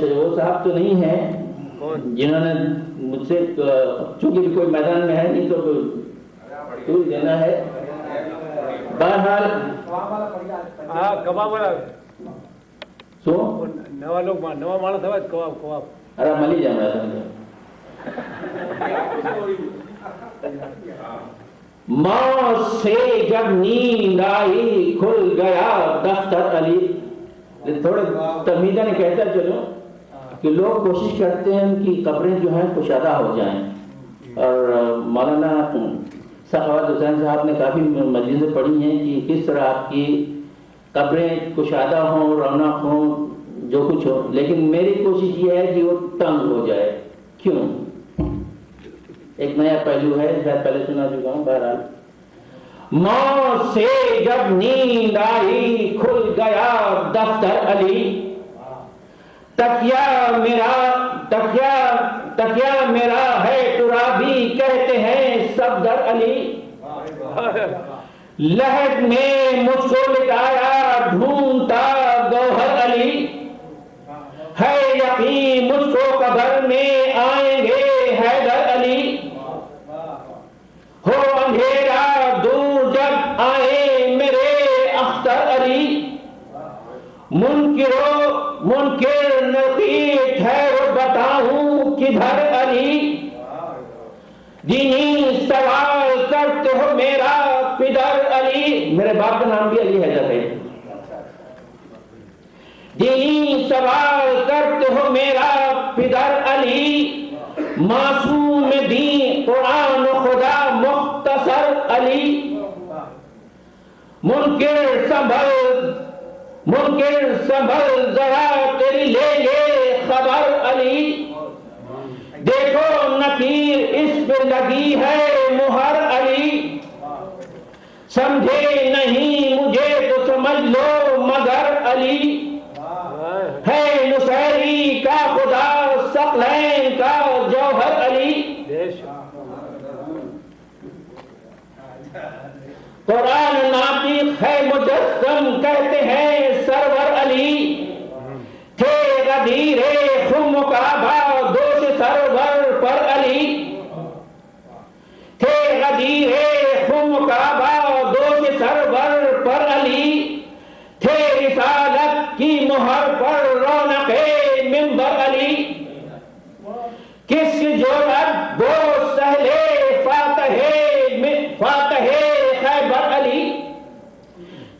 وہ صاحب تو نہیں ہیں جنہوں نے مجھ سے چونکہ کوئی میدان میں ہے نہیں تو ٹول دینا ہے. بہرحال سو نوا لوگ نوا مانا تھا کباب ارے ملی جانا تھا موت سے جب نیند آئی کھل گیا دفتر علی. تھوڑے تمیدہ نے کہتا چلو کہ لوگ کوشش کرتے ہیں ان کی قبریں جو ہیں کشادہ ہو جائیں, اور مولانا سخاوت حسین صاحب نے کافی مجلسیں پڑھی ہیں کہ کس طرح آپ کی قبریں کشادہ ہوں, رونق ہوں, جو کچھ ہو, لیکن میری کوشش یہ ہے کہ وہ تنگ ہو جائے. کیوں؟ ایک نیا پہلو ہے, شاید پہلے سنا چکا ہوں. بہرحال موت سے جب نیند آئی کھل گیا دفتر علی, تکیا میرا ہے ترابی کہتے ہیں صفدر علی. لہد میں مجھ کو لٹایا ڈھونڈتا گوہر علی, ہے یقین مجھ کو قبر میں آئیں گے حیدر علی. ہو اندھیرا دور جب آئے میرے اختر علی, منکر نقیب ٹھہرو بتاؤں کدھر علی. دینی سوال کرتے ہو میرا پدر علی, میرے باپ کا نام بھی علی حیدر ہے. دینی سوال کرتے ہو میرا پدر علی, معصوم دین قرآن و خدا مختصر علی. منکر سنبھل ذرا تیری لے لے خبر علی. دیکھو نکیر اس پہ لگی ہے مہر علی. سمجھے نہیں مجھے تو سمجھ لو مگر علی. ہے نصیری کا خدا ثقلین کا جوہر علی. قرآن ناطق ہے مجسم کہتے ہیں سرور علی. تھے غدیر خم کعبہ دوش سرور پر علی. تھے غدیر خم کعبہ دوش سرور پر علی. تھے رسالت کی مہر پر رونق منبر علی. کس جرأت وہ سہلے فاتح خیبر علی.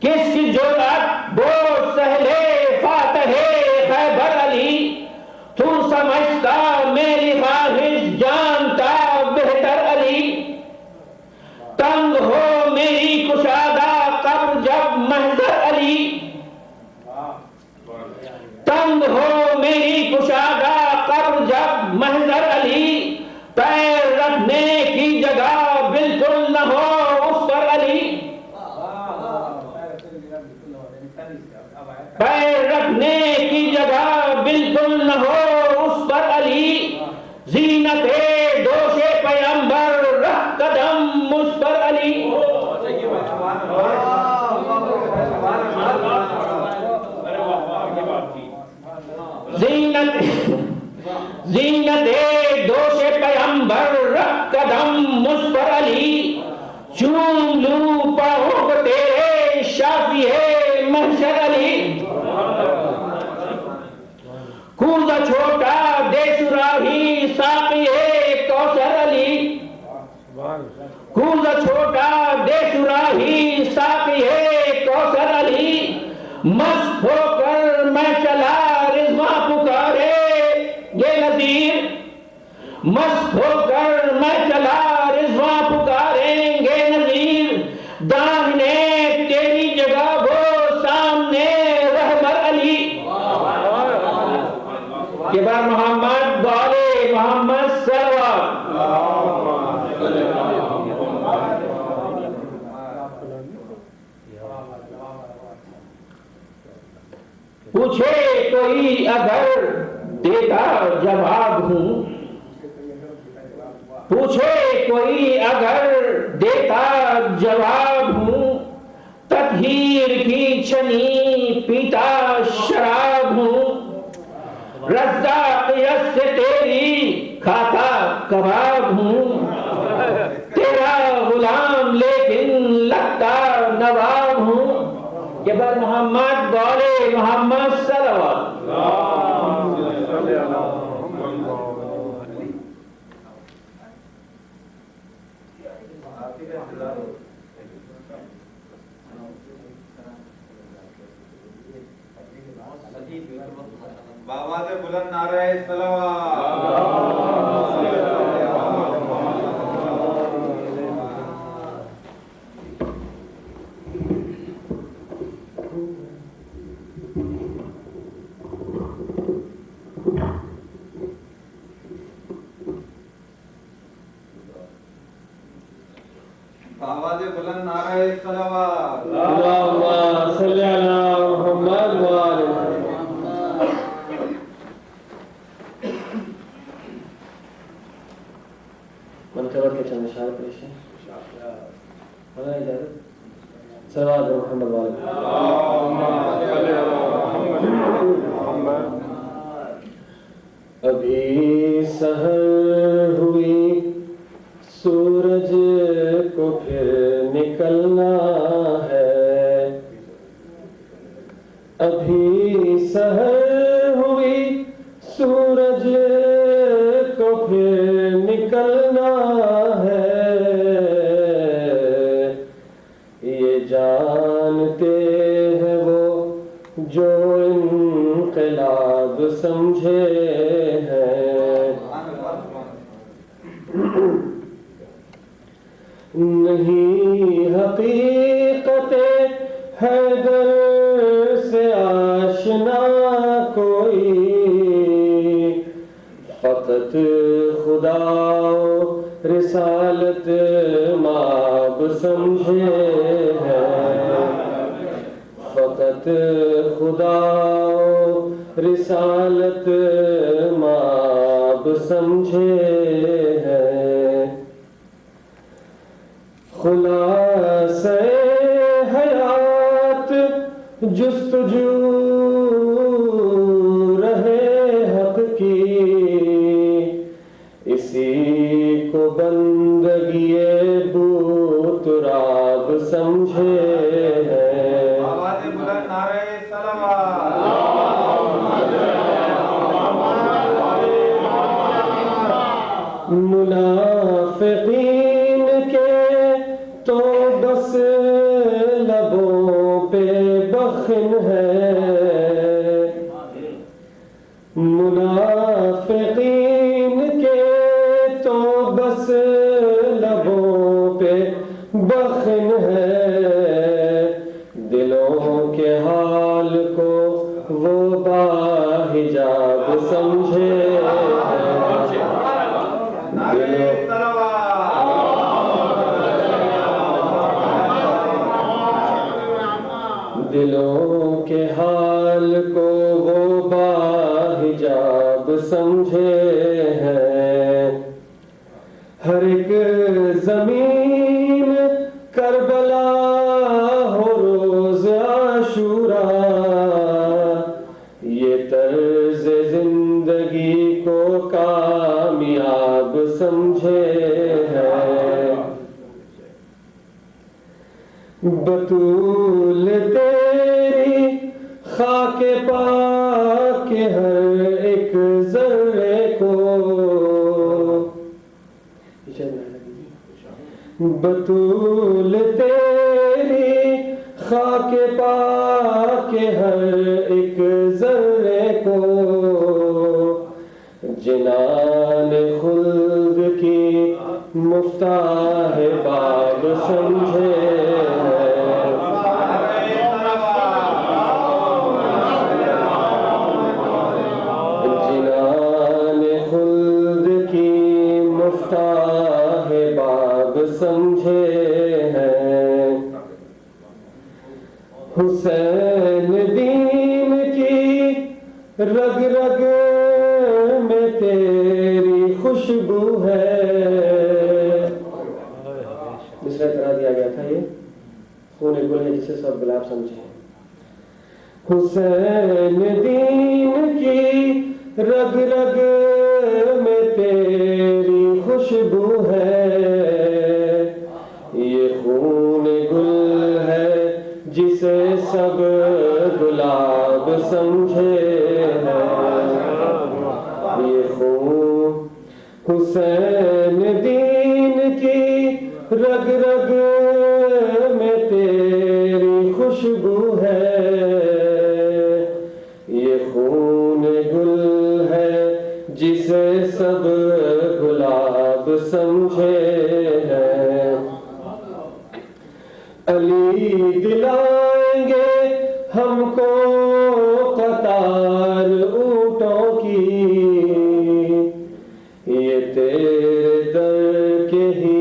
کس جرأت وہ سہلے فاتح خیبر علی. تو سمجھتا میری خواہش جانتا بہتر علی. تنگ ہو میری کشادہ قبر جب محضر علی. تنگ ہو میری کشادہ قبر جب محضر علی. پیر رکھنے کی جگہ بالکل نہ ہو اس پر علی. پیر رکھنے کی جگہ بالکل نہ ہو اس پر علی. زینت دوش پیمبر رہ قدم مجھ پر علی. زینت دوش پیمبر رہ قدم مجھ پر علی. چوم لوں پاؤں تیرے شافی ہے محشر علی. کوزہ چھوٹا دے سراہی ساقی ہے کوثر علی. کوزہ چھوٹا دے سراہی ساقی ہے کوثر علی. مست ہو کر میں چلا رضواں پکارے یہ نذیر. مست ہو کر میں چلا رضواں پکاریں گے نذیر. داہنے تیری جگہ وہ سامنے رہبر علی. کے بعد محمد والے محمد صلوات. پوچھے کوئی اگر دیتا جواب ہوں. پوچھے کوئی اگر دیتا جواب ہوں. تطہیر کی چھنی پیتا شراب ہوں. رزاقیت سے تیری کھاتا کباب ہوں، تیرا غلام لیکن لگتا نواب ہوں، کہ بر محمد بولے محمد صلوات۔ بآواز بلند نعرہ صلوات۔ بآواز بلند نعرہ صلوات۔ اللہم صلی علی محمد وآل محمد۔ منقبت کے چند اشارے پیش ہیں۔ صلوات محمد وآل محمد۔ ابھی سحر ہوئی سورج کو پھر نکلنا ہے، ابھی سحر ہوئی سورج کو پھر نکلنا ہے، یہ جانتے ہیں وہ جو انقلاب سمجھے ہیں، نہیں حقیقت حیدر سے آشنا کوئی، فقط خدا و رسالت ماب سمجھے ہیں، فقط خدا و رسالت ماب سمجھے ہیں، خلاصہ حیات جستجو رہے حق کی، اسی کو بندگی بوتراب سمجھے ہیں۔ آواز بلند نعرہ صلوات۔ منافقین کے تو بس لبوں پہ بخن ہے، منافقین کے تو بس لبوں پہ بخن ہے، دلوں کے حال کو وہ باحجاب سمجھے دلوں کے حال کو وہ باحجاب سمجھے ہیں، ہر ایک زمین کربلا ہو روز عاشوراء، یہ طرز زندگی کو کامیاب سمجھے ہیں، بطول تیری خاک پاک ہر ایک ذرے کو، بطول تیری خاک پاک ہر ایک ذرے کو، جنان خلد کی مفتاح باب سمجھے سمجھے ہیں، حسین دین کی رگ رگ میں تیری خوشبو ہے، دوسرا طرح دیا گیا تھا یہ خون گل ہے جسے سب گلاب سمجھے، حسین دین کی رگ رگ میں تیری خوشبو ہے، یہ خون گل ہے جسے سب گلاب سمجھے ہے، یہ خون حسین دین کی رگ رگ میں تیری خوشبو ہے، یہ خون گل ہے جسے سب گلاب سمجھے ہیں، علی دلائیں گے ہم کو قطار اونٹوں کی، یہ تیرے در کے ہی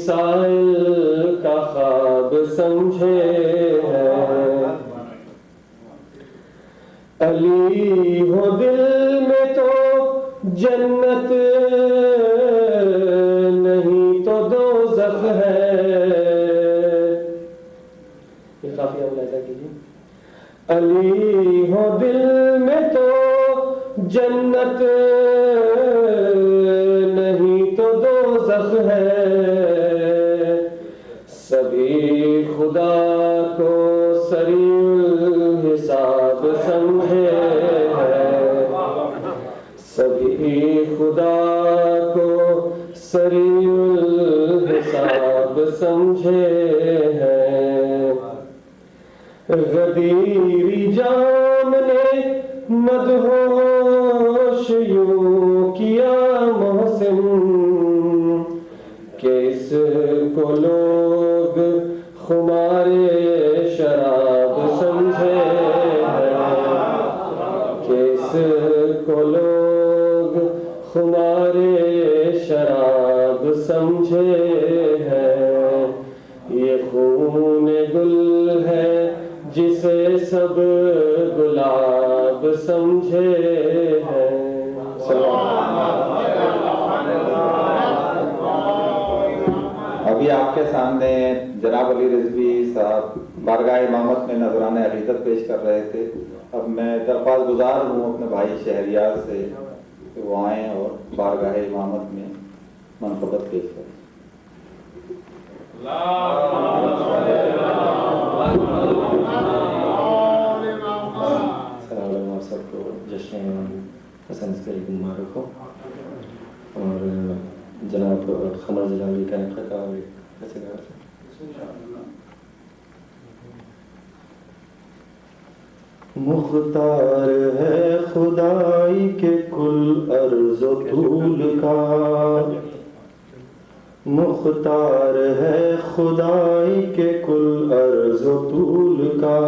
سائل کا خواب سمجھے ہیں، علی ہو دل میں تو جنت نہیں تو دوزخ ہے، یہ قافیہ ملاحظہ کیجیے، علی ہو دل میں تو جنت نہیں تو دوزخ ہے، سبھی خدا کو سریع الحساب سمجھے ہیں، سبھی خدا کو سریع الحساب سمجھے ہیں، غدیری جام نے مدہوش یوں کیا محسن کہ اس کو لوگ خمار شراب سمجھے ہیں، کہ اس کو لوگ خمار شراب سمجھے ہیں، یہ خون گل ہے جسے سب گلاب سمجھے ہیں۔ ابھی آپ کے سامنے جناب علی رضوی صاحب بارگاہ امامت میں نذرانہ عقیدت پیش کر رہے تھے۔ اب میں درخواست گزار ہوں اپنے بھائی شہریار سے کہ وہ آئیں اور بارگاہ امامت میں منقبت پیش کریں۔ السلام علیکم، آپ سب کو جشن حسن عسکری کو مبارک ہو، اور جناب قمر جلالی کا انتخاب کیسے کہا تھا؟ مختار ہے خدائی کے کل عرض و طول کا، مختار ہے خدائی کے کل عرض و طول کا،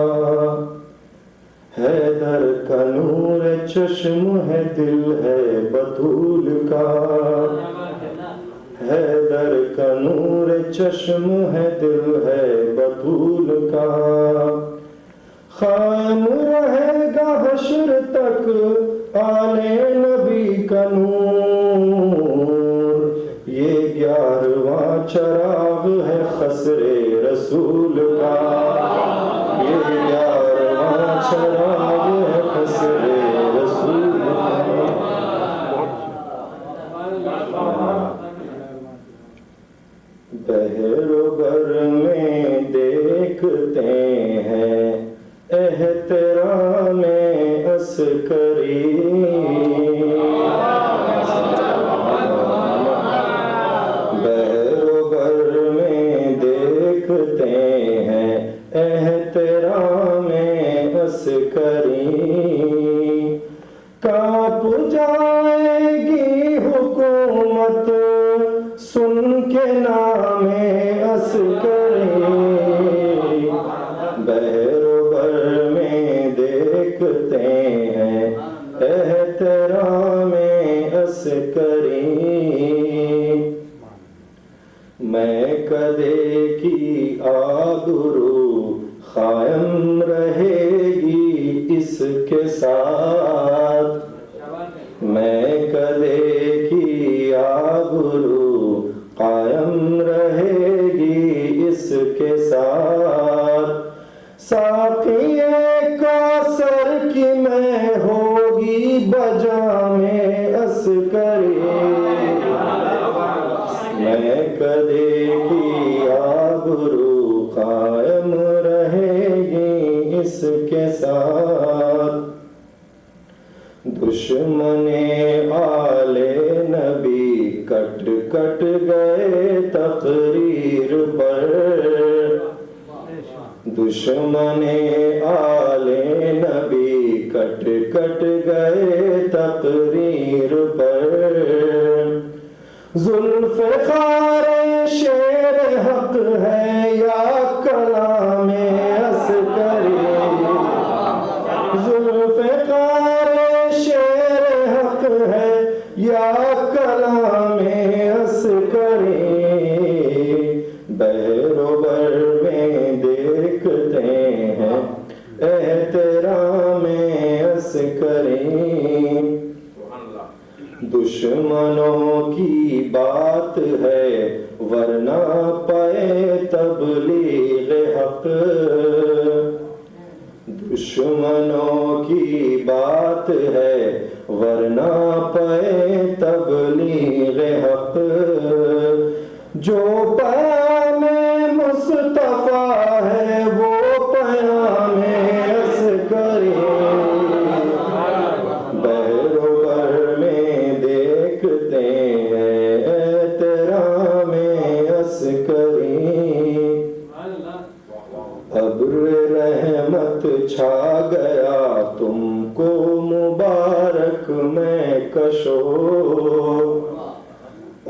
حیدر کا نور چشم ہے دل ہے بطول کا، حیدر کا نور چشم ہے دل ہے بطول کا، قائم رہے گا حشر تک آل نبی کا نور، یہ 11واں چراغ ہے خصر رسول کا، یہ 11واں چراغ ہے خصر رسول کا۔ بحر و بر میں دیکھتے ہیں احترام عسکری، بحر و بر میں دیکھتے ہیں احترام عسکری، کانپ جائے گی حکومت سن کے نام عسکری، بحر و بر میں دیکھتے ہیں احترام عسکری، میں کدے کی آبرو قائم رہے گی اس کے ساتھ، میں کدے کی آبرو قائم رہے گی اس کے ساتھ، ساقی کوثر کی میں ہوگی بجا نظام عسکری میں کدے کی آبرو قائم رہے گی اس کے ساتھ دشمن آل نبی کٹ کٹ گئے تقریر پر دشمن آل نبی کٹ کٹ گئے تقریر پر ذوالفقار شیر حق ہے یا کلام عسکری ذوالفقار شیر حق ہے یا کلام عسکری بحر و بر میں دیکھتے ہیں احترام عسکری دشمنوں کی بات ہے ورنہ پائے تبلیغ حق دشمنوں کی بات ہے ورنہ پائے تبلیغ حق جو پیام مصطفیٰ ہے وہ پیام عسکری بحر و بر میں دیکھتے ہیں احترام عسکری ابر رحمت چھا گیا تم کو مبارک میں کشو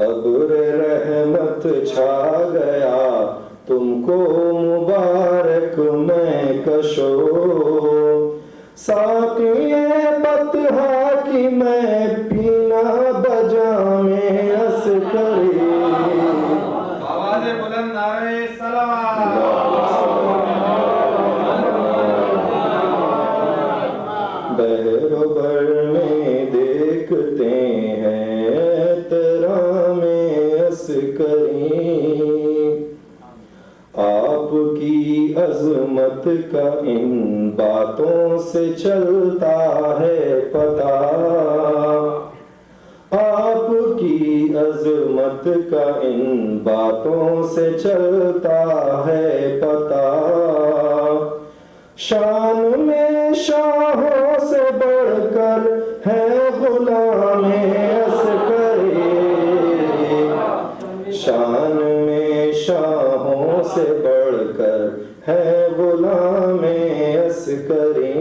ابر رحمت چھا گیا تم کو مبارک میں کشو ساقی بطحا کی میں پینا بجام عسکری آواز بلند نعرہ صلوات بحر و بر میں دیکھتے ہیں احترام عسکری آپ کی عظمت کا ان باتوں سے چلتا ہے پتہ آپ کی عظمت کا ان باتوں سے چلتا ہے پتہ شان میں شاہوں سے بڑھ کر ہے غلام عسکری شان میں شاہوں سے بڑھ کر ہے غلام عسکری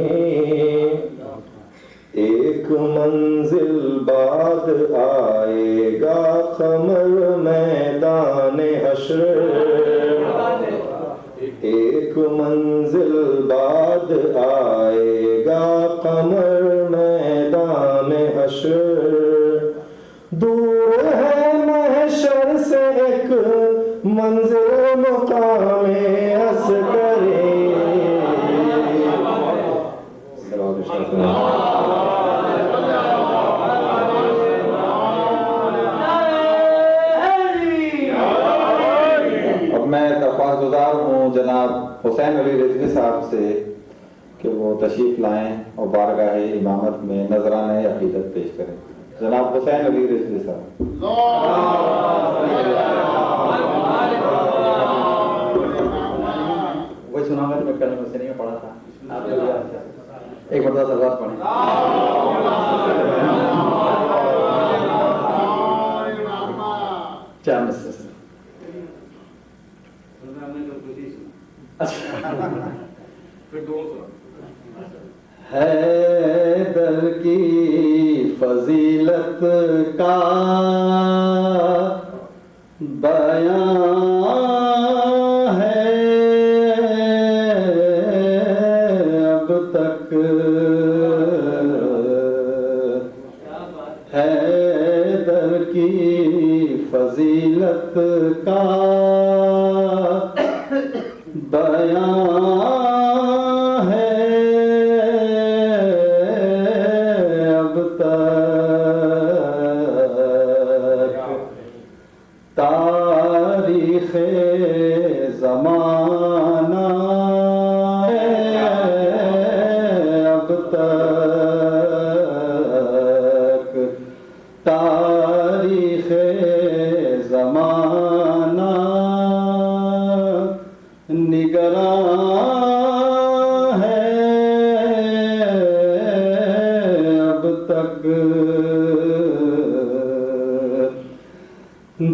ایک منزل بعد آئے گا قمر میدان حشر ایک منزل بعد آئے گا قمر میدان حشر دور ہے محشر سے ایک منزل مقام عسکری اب میں درخواست گزار ہوں جناب حسین علی رضوی صاحب سے کہ وہ تشریف لائیں اور بارگاہ امامت میں نذرانہ عقیدت پیش کریں جناب حسین علی رضوی صاحب وہی سنا میں کل مسئلے میں پڑھا تھا ایک مرتبہ سلوات پڑھیں چار مسئلے حیدر کی فضیلت کا بیان ہے اب تک حیدر کی فضیلت کا بیان ہے اب تک تاریخ زمانہ ہے اب تک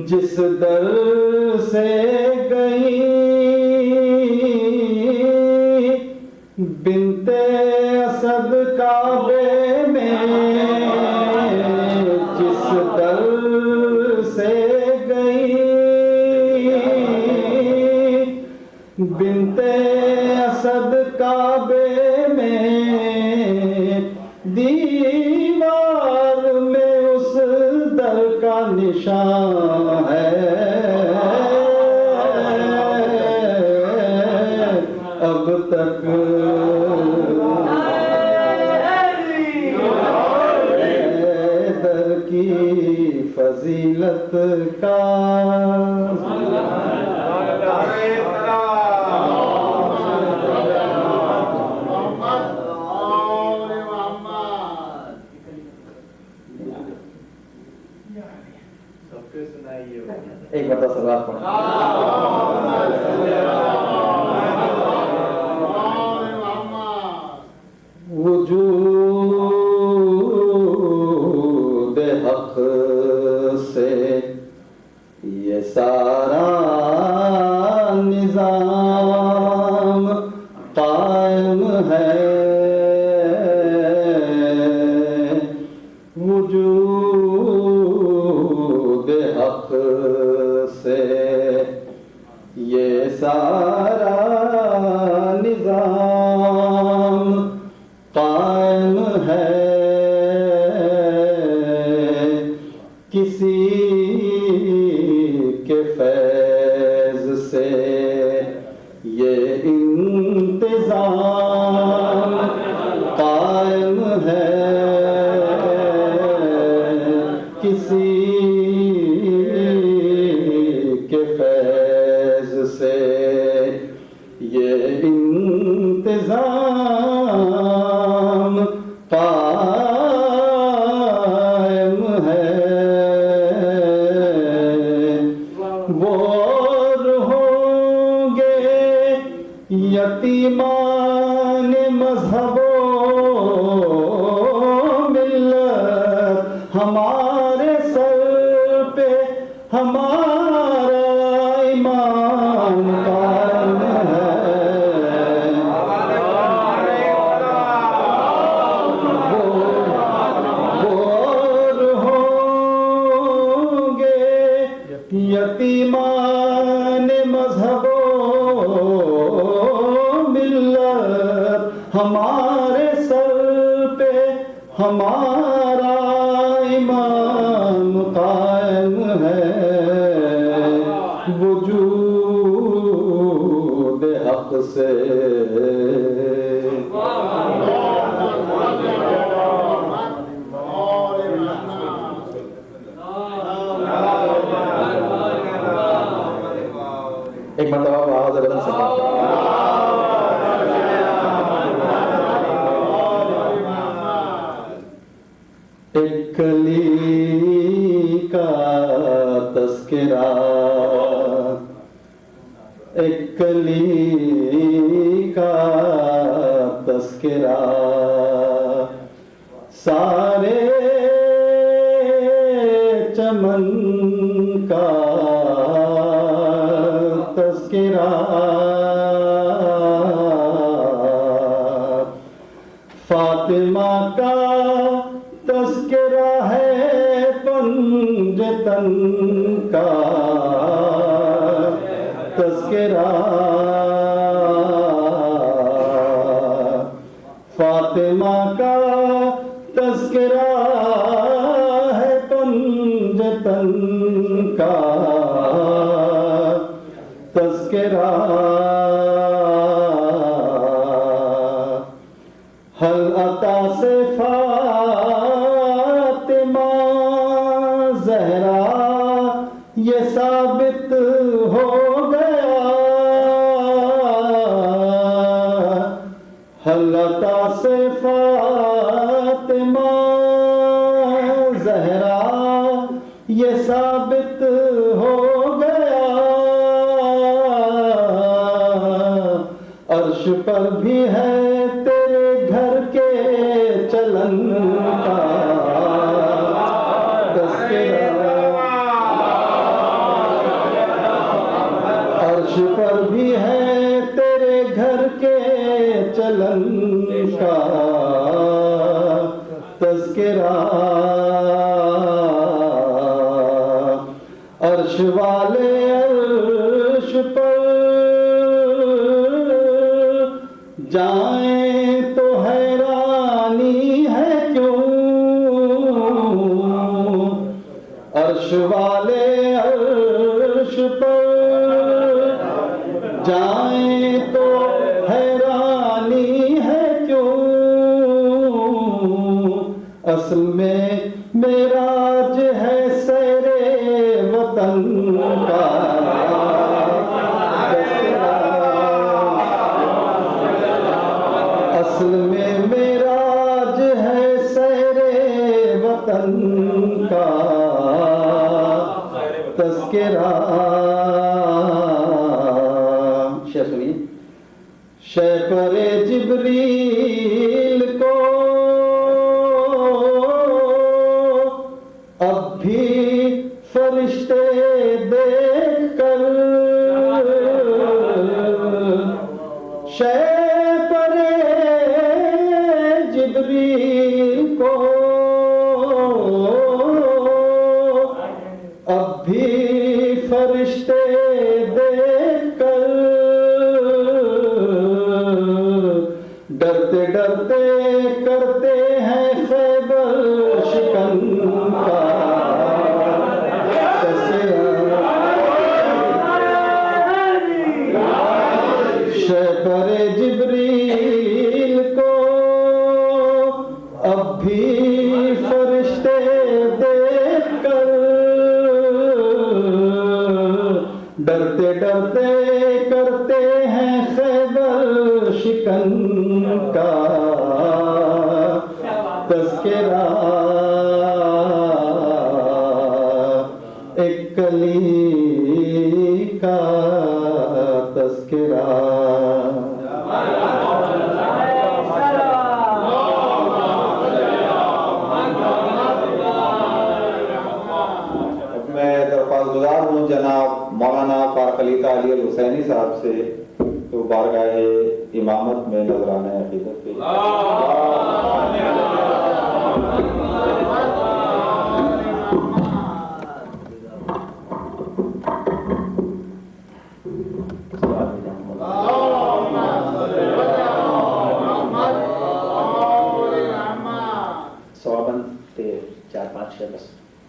جس در سے گئی بنت اسد کعبے میں، جس در سے گئی بنت اسد کعبے میں، دیوار میں اس در کا نشان ہے، اب تک در کی فضیلت کا ایک مرتبہ سلوات پڑھیں۔ وجود حق سے یہ سارا نظام قائم ہے، وجود حق سے یہ سارا نظام قائم ہے، کسی کے فیض سے یہ انتظام قائم ہے، کسی کے فیض سے یہ انتظام قائم ہے، وہ ہوں گے یتیمان مذہب و ملت، ہمارے سر پہ ہمارا ایمان قائم ہے، ہوں گے یتیمان مذہب و ملت، ہمارے سر پہ ہمارا ایمان قائم ہے، وجود حق سے ایک مرتبہ آواز بدل سکتا ایک کلی کا تذکرہ، ایک کلی کا تذکرہ، سارے چمن کا تذکرہ، فاطمہ کا تذکرہ ہے پنجتن کا تذکرہ، فاطمہ کا تذکرہ ہے پنجتن کا تذکرہ، حل عطا سے فاطمہ زہرا یہ ثابت ہو گیا، حل عطا سے فاطمہ زہرا یہ ثابت ہو گیا، عرش پر بھی ہے تیرے گھر کے چلن کا عرش والے عرش پر جائیں تو حیرانی ہے کیوں، عرش والے عرش پر جائیں تو حیرانی ہے کیوں، اصل میں معراج ہے سیر وطن کا، اصل میں معراج ہے سیر وطن کا تذکرہ۔ شیخ سنیے۔ شہ پر جبریل کو اب بھی فرشتے دیکھ کر، شہ پر جبریل کو اب بھی فرشتے دیکھ کر، ڈرتے ڈرتے کرتے ہیں خیبر شکن کا تذکرہ۔ شہ پر جبریل کو اب بھی فرشتے دیکھ کر، ڈرتے ڈرتے کرتے ہیں خیبر شکن کا تذکرہ۔ ایک کلی کا تذکرہ۔ اب میں درخواست گزار ہوں جناب مولانا فاروق علی علی الحسینی صاحب سے تو بارگاہ امامت میں نذرانہ عقیدت پیش سوابند تھے 4-5 شعر بس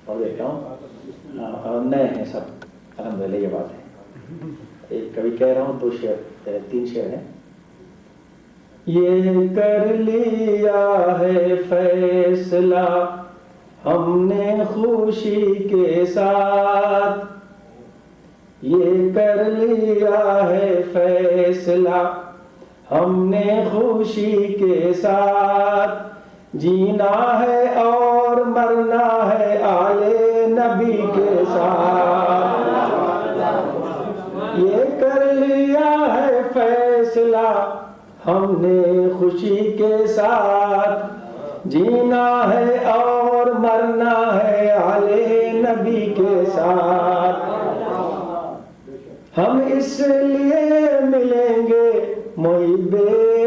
پڑھ دیتا ہوں، اور نئے ہیں سب الحمدللہ، یہ بات ہے۔ ایک کبھی کہہ رہا ہوں 2 شعر 3 شعر ہیں۔ یہ کر لیا ہے فیصلہ ہم نے خوشی کے ساتھ، یہ کر لیا ہے فیصلہ ہم نے خوشی کے ساتھ، جینا ہے اور مرنا ہے آل نبی کے ساتھ، یہ کر لیا ہے فیصلہ ہم نے خوشی کے ساتھ، جینا ہے اور مرنا ہے آل نبی کے ساتھ، ہم اس لیے ملیں گے محب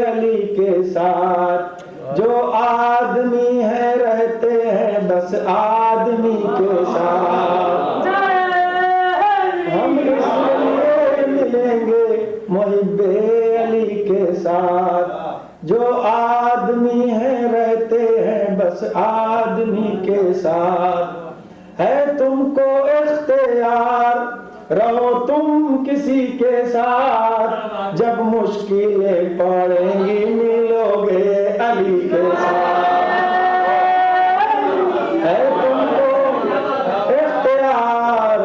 علی کے ساتھ، جو آدمی ہے رہتے ہیں بس آدمی کے ساتھ، ہم اس لیے ملیں گے محب علی کے ساتھ، جو آدمی ہے رہتے ہیں بس آدمی کے ساتھ، ہے تم کو اختیار رہو تم کسی کے ساتھ، جب مشکلیں پڑیں گی ملو گے علی کے ساتھ، ہے تم کو اختیار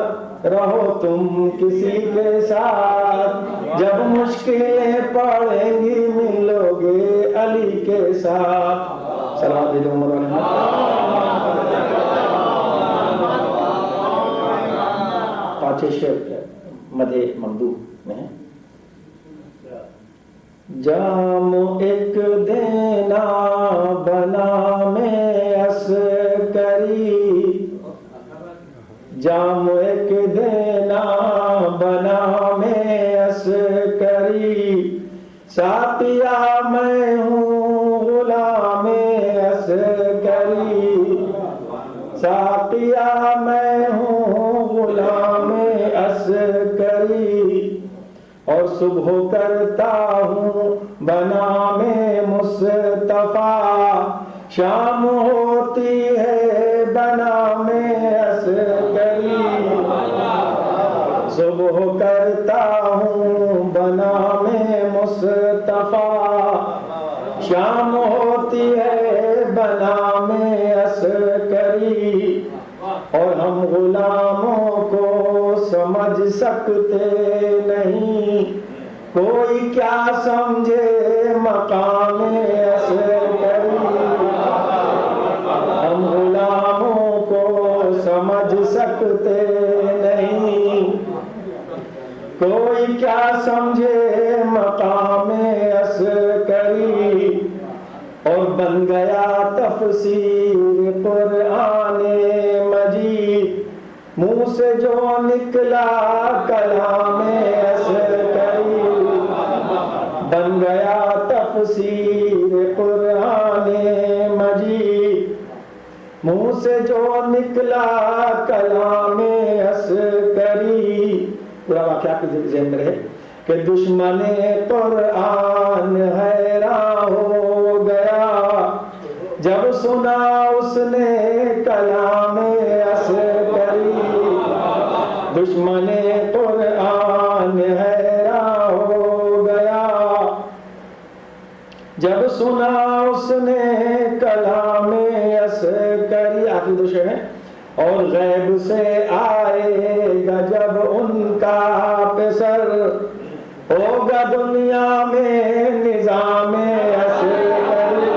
رہو تم کسی کے ساتھ، جب مشکلیں پڑیں گی ملو گے علی کے ساتھ۔ سلام علیکم ورحمۃ اللہ۔ پانچ شعر مدح ممدوح میں ہیں۔ جام ایک دینا بنا میں عسکری، جام ایک دینا بنا میں عسکری، ساتیا میں ہوں غلام عسکری، باقیہ میں ہوں غلام عسکری، اور صبح کرتا ہوں بنام مصطفیٰ، شام ہوتی ہے بنام عسکری، صبح کرتا ہوں بنام مصطفیٰ، شام ہوتی ہے بنام عسکری، اور ہم غلاموں کو سمجھ سکتے نہیں، کوئی کیا سمجھے مقام عسکری، ہم غلاموں کو سمجھ سکتے نہیں، کوئی کیا سمجھے مقام عسکری، اور بن گیا تفسیر قرآن مجید، منہ سے جو نکلا کلام عسکری، بن گیا تفسیر قرآن مجید، منہ سے جو نکلا کلام عسکری۔ پورا واقعہ آپ کے ذہن میں رہے کہ دشمن قرآن حیران ہو گیا جب سنا اس نے کلام عسکری، دشمن قرآن حیران ہو گیا جب سنا اس نے کلام عسکری۔ آخری دو شعر ہیں، اور غیب سے آئے گا جب ان کا پسر، ہوگا دنیا میں نظام عسکری،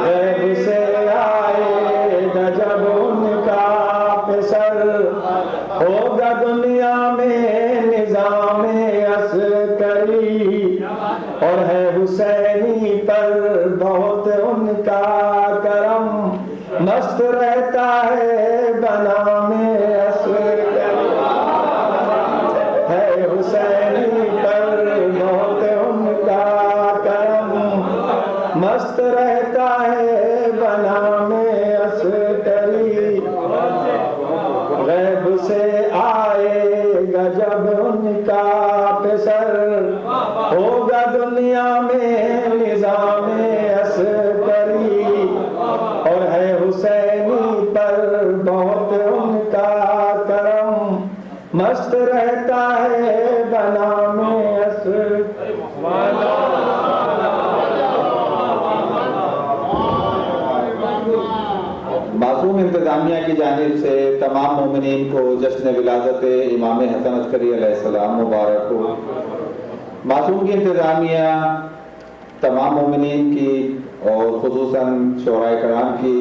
غیب سے آئے گا جب ان کا پسر، ہوگا دنیا میں نظام عسکری، اور ہے حسینی پر بہت ان کا کرم، مست رہتا ہے بنام عسکری، ہے حسینی پر بہت ان کا کرم، مست رہتا ہے بنام عسکری، غیب سے آئے گا جب ان کا پسر، ہوگا دنیا میں نظام عسکری، اور ہے حسینی پر بہت ان کا کرم، مست رہتا ہے بنام عسکری۔ معصوم انتظامیہ کی جانب سے تمام مومنین کو جشن ولادت امام حسن عسکری علیہ السلام مبارک ہو۔ معصوم کی انتظامیہ تمام مومنین کی اور خصوصاً شعراء کرام کی،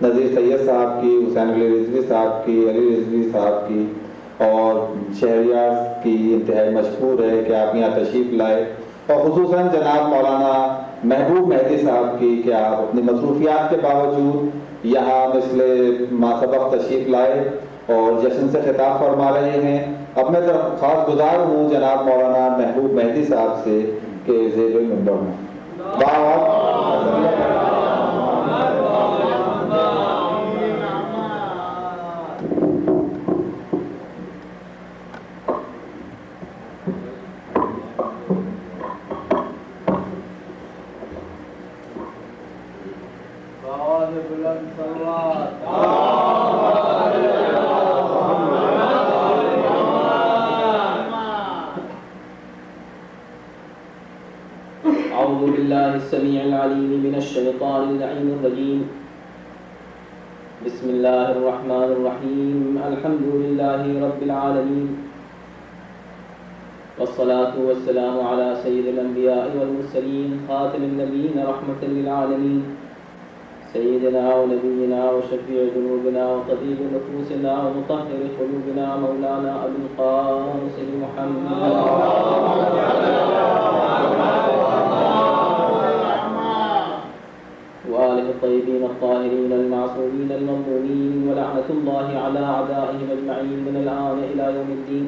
نذیر سید صاحب کی، حسین علی رضوی صاحب کی، علی رضوی صاحب کی اور شہریار کی انتہائی مشکور ہے کہ آپ یہاں تشریف لائے، اور خصوصاً جناب مولانا محبوب مہدی صاحب کی کہ آپ اپنی مصروفیات کے باوجود یہاں مثل ماسبق تشریف لائے اور جشن سے خطاب فرما رہے ہیں۔ اب میں خاص گزار ہوں جناب مولانا محبوب مہدی صاحب سے کہ زیر منبر ہوں۔ أعوذ بالله السميع العليم من الشيطان اللعين الرجيم، بسم الله الرحمن الرحيم، الحمد لله رب العالمين، والصلاة والسلام على سيد الأنبياء والمرسلين، خاتم النبيين رحمة للعالمين، سيدنا ونبينا وشفيع ذنوبنا وطبيب نفوسنا ومطهر قلوبنا مولانا أبي القاسم محمد وآله الطيبين الطاهرين المعصومين المظلومين، ولعنة الله على أعدائهم أجمعين من الآن إلى يوم الدين.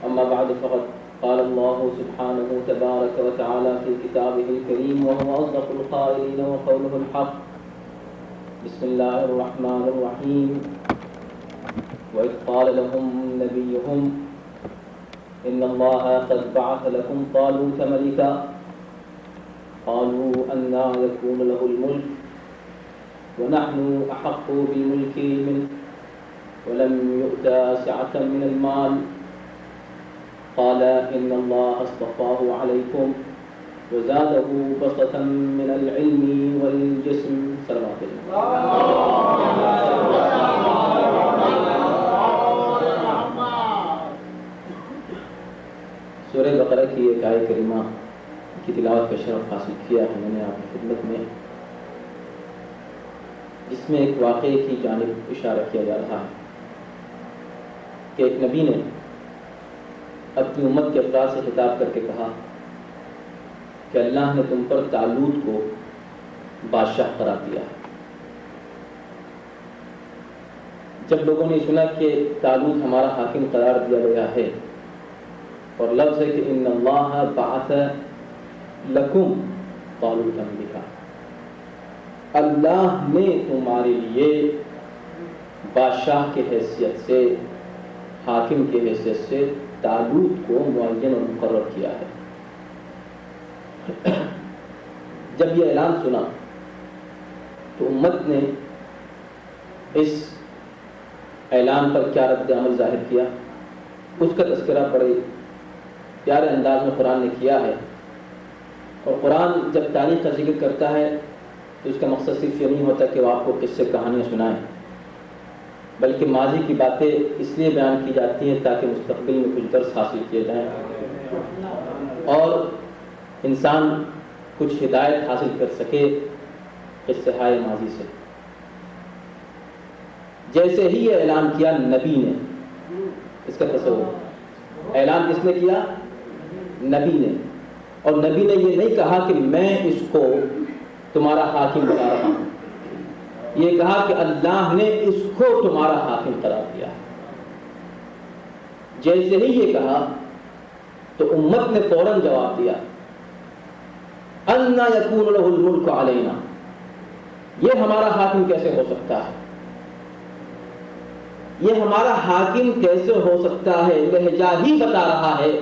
أما بعد، فقد قال الله سبحانه تبارك وتعالى في كتابه الكريم وهو أصدق القائلين وقوله الحق: بسم الله الرحمن الرحيم. وإذ قال لهم نبيهم إن الله قد بعث لكم طالوت ملكا قالوا أنى يكون له الملك ونحن أحق بالملك منه ولم يؤت سعة من المال قال إن الله اصطفاه عليكم وزاده بسطة من العلم والجسم. صلوات سورہ بقرہ کی ایک آیت کریمہ کی تلاوت کا شرف حاصل کیا ہے میں نے آپ کی خدمت میں، جس میں ایک واقعے کی جانب اشارہ کیا جا رہا ہے کہ ایک نبی نے اپنی امت کے افراد سے خطاب کر کے کہا کہ اللہ نے تم پر طالوت کو بادشاہ قرار دیا ہے۔ جب لوگوں نے سنا کہ طالوت ہمارا حاکم قرار دیا گیا ہے، اور لفظ ہے کہ ان اللہ بعث لکم طالوت ملکا، اللہ نے تمہارے لیے بادشاہ کی حیثیت سے، حاکم کی حیثیت سے طالوت کو معین اور مقرر کیا ہے۔ جب یہ اعلان سنا تو امت نے اس اعلان پر کیا رد عمل ظاہر کیا، اس کا تذکرہ بڑے پیارے انداز میں قرآن نے کیا ہے۔ اور قرآن جب تاریخ کا ذکر کرتا ہے تو اس کا مقصد صرف یہ نہیں ہوتا کہ وہ آپ کو قصے کہانیاں سنائیں، بلکہ ماضی کی باتیں اس لیے بیان کی جاتی ہیں تاکہ مستقبل میں کچھ درس حاصل کیے جائیں اور انسان کچھ ہدایت حاصل کر سکے قصے ہائے ماضی سے۔ جیسے ہی یہ اعلان کیا نبی نے، اس کا تصور، اعلان کس نے کیا؟ نبی نے۔ اور نبی نے یہ نہیں کہا کہ میں اس کو تمہارا حاکم بنا رہا ہوں، یہ کہا کہ اللہ نے اس کو تمہارا حاکم قرار دیا ہے۔ جیسے ہی یہ کہا تو امت نے فوراً جواب دیا اَنَّا يَكُونُ لَهُ الْمُلْكُ عَلَيْنَا، یہ ہمارا حاکم کیسے ہو سکتا ہے، یہ ہمارا حاکم کیسے ہو سکتا ہے۔ لہجہ ہی بتا رہا ہے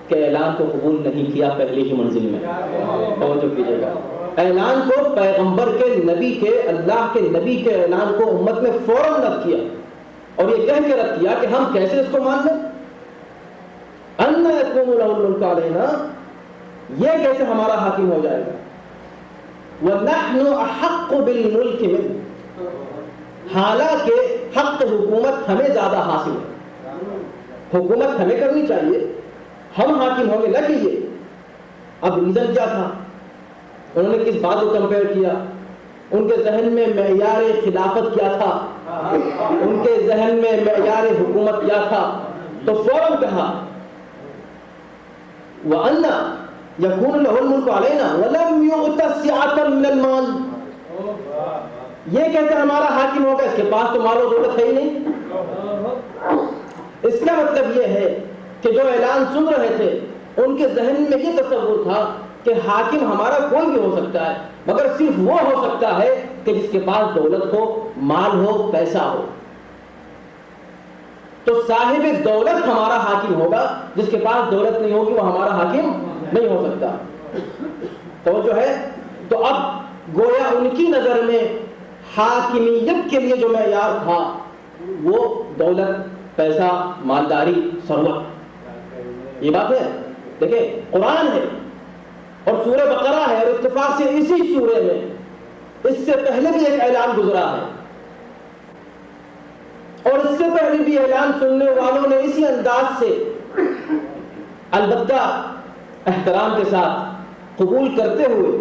کہ اعلان کو قبول نہیں کیا پہلی ہی منزل میں۔ توجہ کیجیے گا، اعلان کو پیغمبر کے، نبی کے، اللہ کے نبی کے اعلان کو امت نے فوراً رد کیا، اور یہ کہہ کے رد کیا کہ ہم کیسے اس کو مان لیں؟ اَنَّا يَكُونُ لَهُ الْمُلْكُ عَلَيْنَا، یہ کیسے ہمارا حاکم ہو جائے گا؟ وَنَحْنُ أَحَقُّ بِالْمُلْكِ مِنْهُ، حالانکہ حق حکومت ہمیں زیادہ حاصل ہے، حکومت ہمیں کرنی چاہیے، ہم حاکم ہوں گے، نہ کیجیے۔ اب ریزن کیا تھا؟ انہوں نے کس بات کو کمپیئر کیا؟ ان کے ذہن میں معیار خلافت کیا تھا؟ ان کے ذہن میں معیار حکومت کیا تھا؟ تو فوراً کہا وَأَنَّا يَكُونُ لَهُ الْمُلْكُ عَلَيْنَا وَلَمْ يُؤْتَ سِعَةً مِنَ الْمَالِ، یہ کہتے ہمارا حاکم ہوگا، اس کے پاس تو مال و دولت ہے ہی نہیں۔ اس کا مطلب یہ ہے کہ جو اعلان سن رہے تھے ان کے ذہن میں یہ تصور تھا کہ حاکم ہمارا کوئی بھی ہو سکتا ہے، مگر صرف وہ ہو سکتا ہے کہ جس کے پاس دولت ہو، مال ہو، پیسہ ہو۔ تو صاحب دولت ہمارا حاکم ہوگا، جس کے پاس دولت نہیں ہوگی وہ ہمارا حاکم نہیں ہو سکتا۔ تو جو ہے، تو اب گویا ان کی نظر میں حاکمیت کے لیے جو معیار تھا وہ دولت، پیسہ، مالداری، ثروت، یہ بات ہے۔ دیکھیں قرآن ہے اور سورہ بقرہ ہے، اور اتفاق سے اسی سورے میں اس سے پہلے بھی ایک اعلان گزرا ہے، اور اس سے پہلے بھی اعلان سننے والوں نے اسی انداز سے، البتہ احترام کے ساتھ، قبول کرتے ہوئے،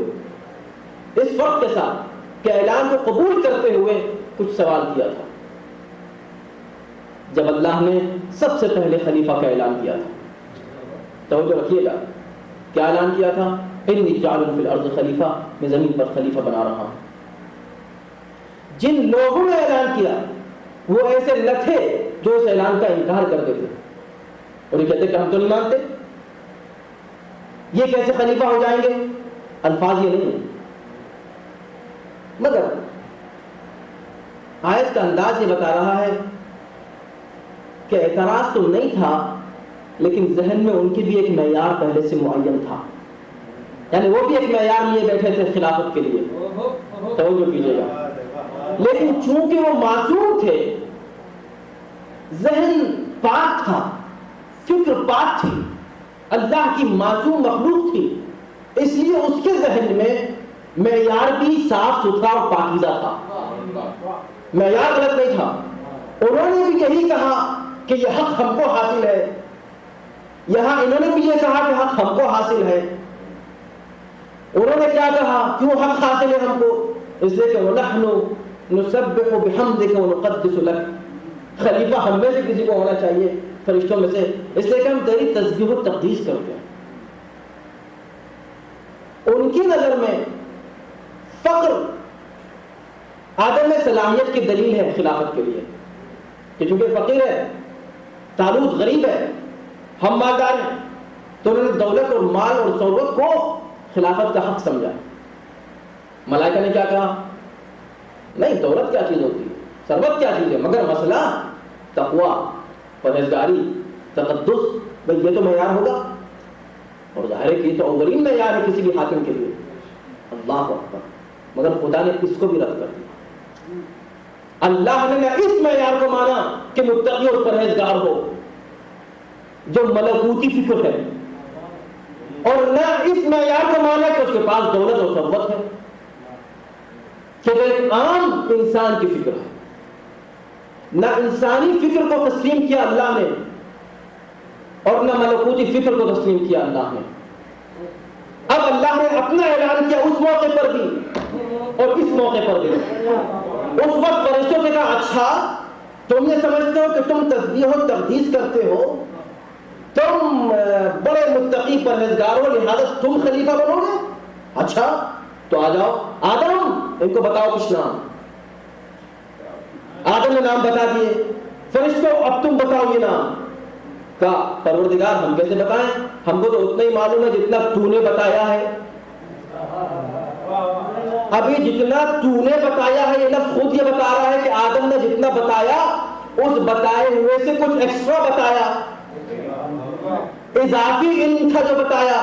اس فرق کے ساتھ کہ اعلان کو قبول کرتے ہوئے کچھ سوال کیا تھا۔ جب اللہ نے سب سے پہلے خلیفہ کا اعلان کیا تھا، توجہ رکھیے گا، کیا اعلان کیا تھا؟ انی جاعل فی الارض خلیفہ، میں زمین پر خلیفہ بنا رہا ہوں۔ جن لوگوں نے اعلان کیا وہ ایسے نہ تھے جو اس اعلان کا انکار کرتے تھے اور یہ کہتے کہ ہم تو نہیں مانتے، یہ کیسے خلیفہ ہو جائیں گے؟ الفاظ یہ نہیں، مگر آیت کا انداز یہ بتا رہا ہے کہ اعتراض تو نہیں تھا، لیکن ذہن میں ان کی بھی ایک معیار پہلے سے معین تھا، یعنی وہ بھی ایک معیار لیے بیٹھے تھے خلافت کے لیے، توجہ کیجیے گا۔ لیکن چونکہ وہ معصوم تھے، ذہن پاک تھا، فکر پاک تھی، اللہ کی معصوم مخلوق تھی، اس لیے اس کے ذہن میں معیار بھی صاف ستھرا اور پاکیزہ تھا، معیار غلط نہیں تھا۔ انہوں نے بھی یہی کہا کہ یہ حق ہم کو حاصل ہے، یہاں انہوں نے بھی یہ کہا کہ حق ہم کو حاصل ہے۔ انہوں نے کیا کہا، کیوں حق حاصل ہے ہم کو؟ اس لیے کہ وَنَحْنُ نُسَبِّحُ بِحَمْدِكَ وَنُقَدِّسُ لَكَ، خلیفہ ہم میں سے کسی کو ہونا چاہیے فرشتوں میں سے، اس لیے کہ ہم تیری تسبیح و تقدیس کرتے ہیں۔ ان کی نظر میں فقر آدم صلاحیت کی دلیل ہے خلافت کے لیے، کہ چونکہ فقیر ہے، طالوت غریب ہے، ہم مالدار ہیں، تو انہوں نے دولت اور مال اور ثروت کو خلافت کا حق سمجھا۔ ملائکہ نے کیا کہا؟ نہیں، دولت کیا چیز ہوتی ہے، ثروت کیا چیز ہے، مگر مسئلہ تقوی، پرہیزگاری، تقدس، بھئی یہ تو معیار ہوگا، اور ظاہر ہے کہ یہ تو اولین معیار ہے کسی بھی حاکم کے لیے۔ اللہ اکبر، مگر خدا نے اس کو بھی رد کر دیا۔ اللہ نے نہ اس معیار کو مانا کہ متقی اور پرہیزگار ہو جو ملکوتی فکر ہے، اور نہ اس معیار کو مانا کہ اس کے پاس دولت اور ثروت ہے، کہ وہ ایک عام انسان کی فکر ہے۔ نہ انسانی فکر کو تسلیم کیا اللہ نے، اور نہ ملکوتی فکر کو تسلیم کیا اللہ نے۔ اب اللہ نے اپنا اعلان کیا اس موقع پر بھی اور اس موقع پر بھی۔ اس وقت فرشتوں سے کہا، اچھا تم یہ سمجھتے ہو کہ تم تسبیح و تقدیس کرتے ہو، تم بڑے متقی پرہیزگار ہو، لہذا تم خلیفہ بنو گے؟ اچھا تو آ جاؤ، آدم ان کو بتاؤ کچھ نام۔ آدم نے نام بتا دیے، فرشتوں اب تم بتاؤ یہ نام۔ کہا پروردگار ہم کیسے بتائیں، ہم کو تو اتنا ہی معلوم ہے جتنا تو نے بتایا ہے۔ ابھی جتنا تو نے بتایا ہے، یہ لفظ خود یہ بتا رہا ہے کہ آدم نے جتنا بتایا اس بتائے ہوئے سے کچھ ایکسٹرا بتایا، اضافی علم تھا جو بتایا،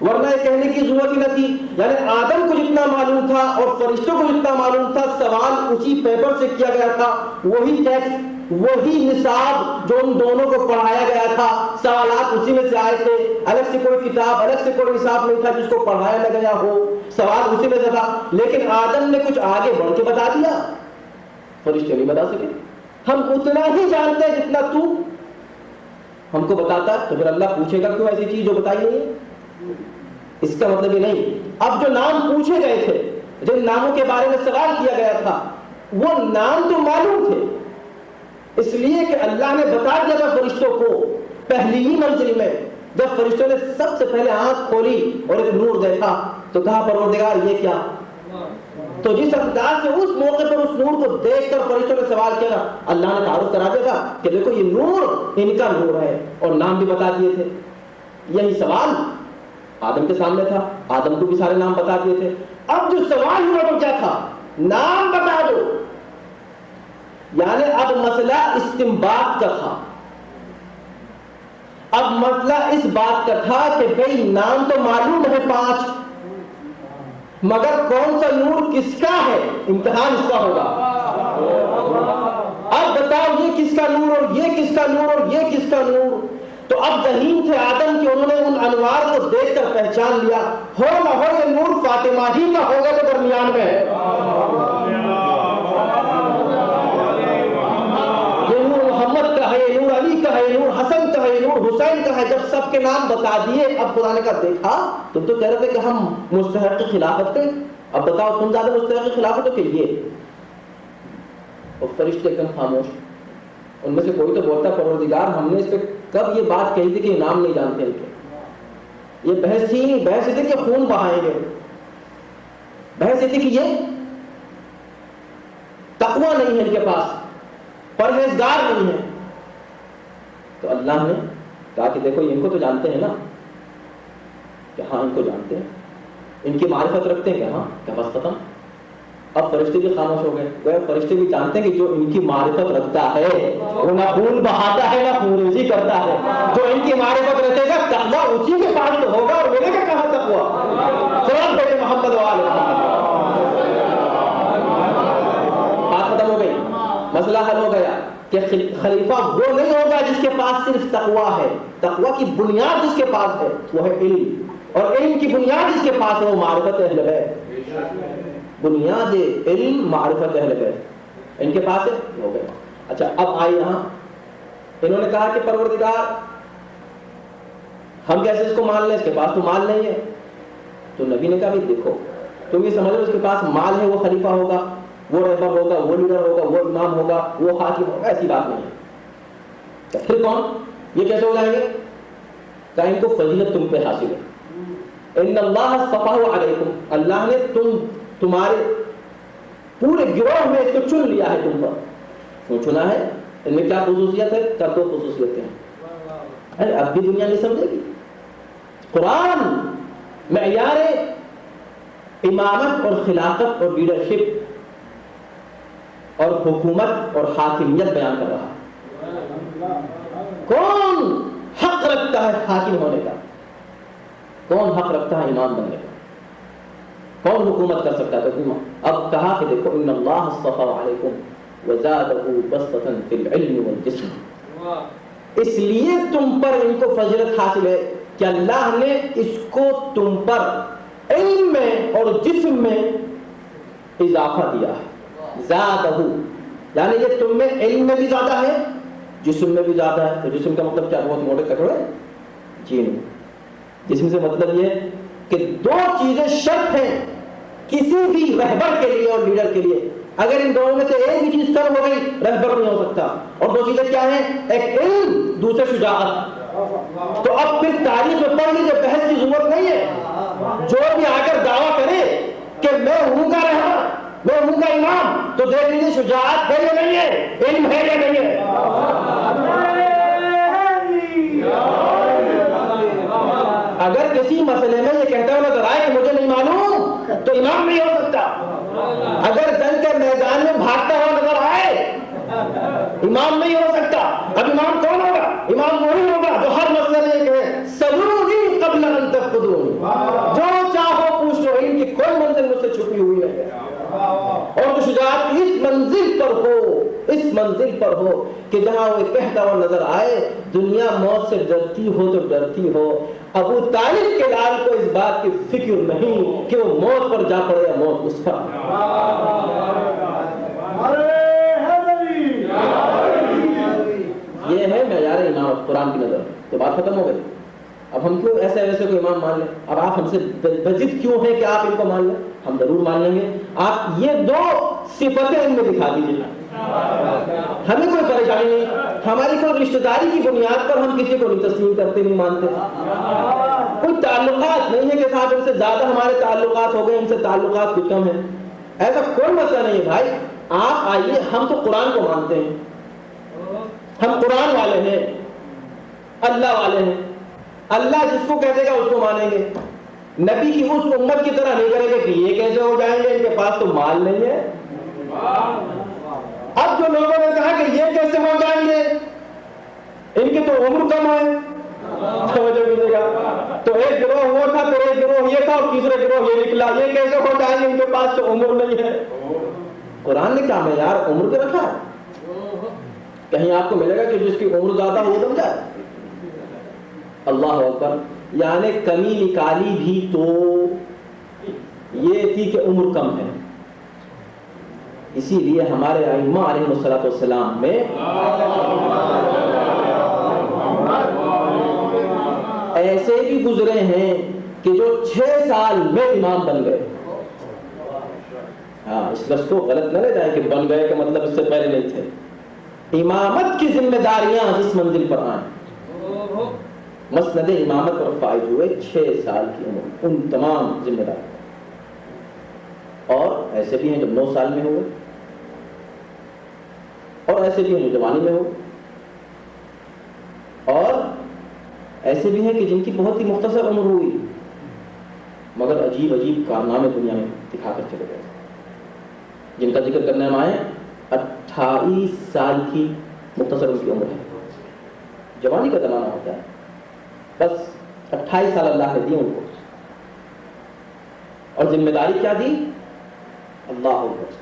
ورنہ یہ کہنے کی ضرورت ہی نہ تھی۔ یعنی آدم کو جتنا معلوم تھا اور فرشتوں کو جتنا معلوم تھا، سوال اسی پیپر سے کیا گیا تھا، وہی ٹیکسٹ، وہی نصاب جو ان دونوں کو پڑھایا گیا تھا، سوالات اسی میں سے آئے تھے، الگ سے کوئی کتاب، الگ سے کوئی نصاب نہیں تھا جس کو پڑھایا نہ گیا ہو، سوال اسی میں سے تھا۔ لیکن آدم نے کچھ آگے بڑھ کے بتا دیا، فرشتے نہیں بتا سکے۔ ہم اتنا ہی جانتے ہیں جتنا تو ہم کو بتاتا، تو پھر اللہ پوچھے گا کیوں ایسی چیز جو بتائی نہیں ہے؟ اس کا مطلب یہ نہیں۔ اب جو نام پوچھے گئے تھے، جن ناموں کے بارے میں سوال کیا گیا تھا، وہ نام تو معلوم تھے، اس لیے کہ اللہ نے بتا دیا تھا فرشتوں کو پہلی ہی منزل میں۔ جب فرشتوں نے سب سے پہلے آنکھ کھولی اور ایک نور دیکھا تو کہا پروردگار یہ کیا؟ تو جس انداز سے اس موقع پر اس نور کو دیکھ کر فرشتوں نے سوال کیا تھا، اللہ نے تعارف کرا دیا تھا کہ دیکھو یہ نور ان کا نور ہے، اور نام بھی بتا دیے تھے۔ یہی سوال آدم کے سامنے تھا، آدم کو بھی سارے نام بتا دیے تھے۔ اب جو سوال ہوا وہ کیا تھا؟ نام بتا دو، یعنی اب مسئلہ استنباط کا تھا، اب مسئلہ اس بات کا تھا کہ بھئی نام تو معلوم ہے 5، مگر کون سا نور کس کا ہے، امتحان اس کا ہوگا۔ اب بتاؤ یہ کس کا نور اور یہ کس کا نور اور یہ کس کا نور؟ تو اب ذہین تھے آدم کہ انہوں نے ان انوار کو دیکھ کر پہچان لیا، ہو نہ ہو یہ نور فاطمہ ہی کا ہوگا تو درمیان میں ہے، یہ نور محمد کا ہے، یہ نور علی کا ہے، یہ نور حسن کا ہے، یہ نور حسین کا ہے۔ جب سب کے نام بتا دیے، اب خدا نے کہا دیکھا تم تو کہہ رہے تھے کہ ہم مستحق خلافت کے، اب بتاؤ تم زیادہ مستحق خلافت ہو کہ یہ؟ اور فرشتے ایک دم خاموش، ان میں سے کوئی تو بولتا پروردگار ہم نے اس پہ کب یہ بات کہی تھی کہ نام نہیں جانتے ان کے، یہ بحث تھی نہیں، بحث یہ تھی کہ خون بہائیں گے، بحث یہ تھی کہ یہ تقوی نہیں ہے ان کے پاس، پرہیزگار نہیں ہے۔ تو اللہ نے کہا کہ دیکھو ان کو تو جانتے ہیں نا، کہ ہاں ان کو جانتے ہیں، ان کی معرفت رکھتے ہیں کہ ہاں، کیا بس ختم؟ اب فرشتے بھی خاموش ہو گئے. وہ فرشتے بھی جانتے ہیں کہ جو ان کی معرفت رکھتا ہے وہ نہ خون بہاتا ہے نہ خون ریزی کرتا ہے. جو ان کی معرفت رکھے گا تقویٰ اسی کے پاس تو ہوگا, اور میرے کا کہاں تقویٰ. سلام پڑھے محمد وآل محمد. بات ختم ہو گئی, مسئلہ حل ہو گیا کہ خلیفہ وہ نہیں ہوگا جس کے پاس صرف تقویٰ ہے. تقویٰ کی بنیاد جس کے پاس ہے وہ ہے علم, اور علم کی بنیاد جس کے پاس ہے وہ معرفت اہل بیت. بنیاد علم معرفت اہل بیت ان کے پاس ہے, ہو گیا. اچھا اب آئے یہاں, انہوں نے کہا کہ پروردگار ہم کیسے اس کو مان لیں, اس کے پاس تو مال نہیں ہے. تو نبی نے کہا بھی دیکھو تم یہ سمجھ لو اس کے پاس مال ہے وہ خلیفہ ہوگا, وہ رہبر ہوگا, وہ لیڈر ہوگا, وہ امام ہوگا, وہ حاکم ہوگا, ایسی بات نہیں ہے. پھر کون, یہ کیسے ہو جائیں گے؟ کہ ان کو فضیلت تم پہ حاصل ہے. ان اللہ اصطفاہ علیکم, اللہ نے تمہارے پورے گروہ میں اس کو چن لیا ہے تم پر. کیوں چنا ہے؟ ان میں کیا خصوصیت ہے؟ کیا دو خصوصیتیں ہیں. اب بھی دنیا نہیں سمجھے گی. قرآن معیار امامت اور خلافت اور لیڈرشپ اور حکومت اور حاکمیت بیان کر رہا ہے. کون حق رکھتا ہے حاکم ہونے کا, کون حق رکھتا ہے امام بننے کا, کون حکومت کر سکتا ہے حکومت. اب کہا کہ دیکھو ان اللہ اصطفى علیکم وزادہ بسطۃ فی العلم والجسم. اس لیے تم پر ان کو فضیلت حاصل ہے کہ اللہ نے اس کو تم پر علم میں اور جسم میں اضافہ دیا ہے. زادہ یعنی یہ تم میں علم میں بھی زیادہ ہے, جسم میں بھی زیادہ ہے. تو جسم کا مطلب کیا, بہت موٹے کٹڑے؟ جی نہیں. جسم سے مطلب یہ کہ دو چیزیں شرط ہیں کسی بھی رہبر کے لیے اور لیڈر کے لیے. اگر ان دونوں میں سے ایک بھی چیز کم ہو گئی رہبر نہیں ہو سکتا. اور دو چیزیں کیا ہیں, ایک علم, دوسرے شجاعت. تو اب پھر تاریخ میں پڑھ لیجیے, بحث کی ضرورت نہیں ہے. جو بھی آ کر دعویٰ کرے کہ میں ہوں کا رہبر, میں ہوں کا امام, تو دیکھ لیجیے شجاعت ہے یا نہیں ہے, علم ہے یا نہیں ہے. اگر کسی مسئلے میں یہ کہتا ہوا نظر آئے کہ مجھے نہیں معلوم, تو امام نہیں ہو سکتا. اگر جنگ کے میدان میں بھاگتا ہوا نظر آئے, امام نہیں ہو سکتا. اب امام کون ہوگا؟ امام وہی ہوگا جو ہر مسئلے میں یہ کہے سلونی قبل ان تفقدونی, جو چاہو پوچھ لو, ان کی کوئی منزل مجھ سے چھپی ہوئی ہے. اور جو شجاعت اس منزل پر ہو, اس منزل پر ہو کہ جہاں وہ کہتا ہوا نظر آئے دنیا موت سے ڈرتی ہو تو ڈرتی ہو. ابو طالب کے لال کو اس بات کی فکر نہیں کہ وہ موت پر جا پڑے یا موت اس پر. یہ ہے معیار امامت قرآن کی نظر میں. تو بات ختم ہو گئی. اب ہم کیوں ایسے ویسے کو امام مان لیں؟ اب آپ ہم سے بضد کیوں ہیں کہ آپ ان کو مان لیں؟ ہم ضرور مان لیں گے. آپ یہ دو صفتیں ان میں دکھا دیجیے, ہمیں کوئی پریشانی نہیں. ہماری کوئی رشتہ داری کی بنیاد پر ہم کسی کو نہیں تسلیم کرتے, نہیں مانتے. کوئی تعلقات نہیں ہے کہ صاحب ان سے زیادہ ہمارے تعلقات ہو گئے, ان سے تعلقات کچھ کم ہیں, ایسا کوئی مسئلہ نہیں ہے بھائی. آپ آئیے, ہم تو قرآن کو مانتے ہیں, ہم قرآن والے ہیں, اللہ والے ہیں. اللہ جس کو کہتے گا اس کو مانیں گے. نبی کی اس امت کی طرح نہیں کریں گے کہ یہ کیسے ہو جائیں گے, ان کے پاس تو مال نہیں ہے. اب جو لوگوں نے کہا کہ یہ کیسے ہو جائیں گے, ان کی تو عمر کم ہے, توجہ کیجیے گا. تو ایک گروہ وہ تھا, پھر ایک گروہ یہ تھا, اور تیسرے گروہ یہ نکلا. یہ کیسے ہو جائیں گے, ان کے پاس تو عمر نہیں ہے. قرآن نے کہا معیار عمر پہ رکھا ہے. کہیں آپ کو ملے گا کہ جس کی عمر زیادہ ہو دم جائے. اللہ اکبر. یعنی کمی نکالی بھی تو یہ تھی کہ عمر کم ہے. اسی لیے ہمارے ائمہ علیہ الصلوۃ والسلام میں ایسے بھی گزرے ہیں کہ جو 6 سال میں امام بن گئے. ہاں, اس لفظ کو غلط نہ لے جائیں کہ بن گئے کا مطلب اس سے پہلے نہیں تھے. امامت کی ذمہ داریاں جس منزل پر آئیں, مسند امامت پر فائز ہوئے 6 سال کی عمر, ان تمام ذمہ داری. اور ایسے بھی ہیں جو 9 سال میں ہوئے, اور ایسے بھی ہیں جو جوانی میں ہوئے, اور ایسے بھی ہیں کہ جن کی بہت ہی مختصر عمر ہوئی مگر عجیب عجیب کارنامے دنیا میں دکھا کر چلے گئے. جن کا ذکر کرنے ہم آئے 28 سال کی مختصر ان کی عمر ہے. جوانی کا زمانہ ہوتا ہے, بس 28 سال اللہ نے دی ان کو, اور ذمہ داری کیا دی؟ اللہ اکبر,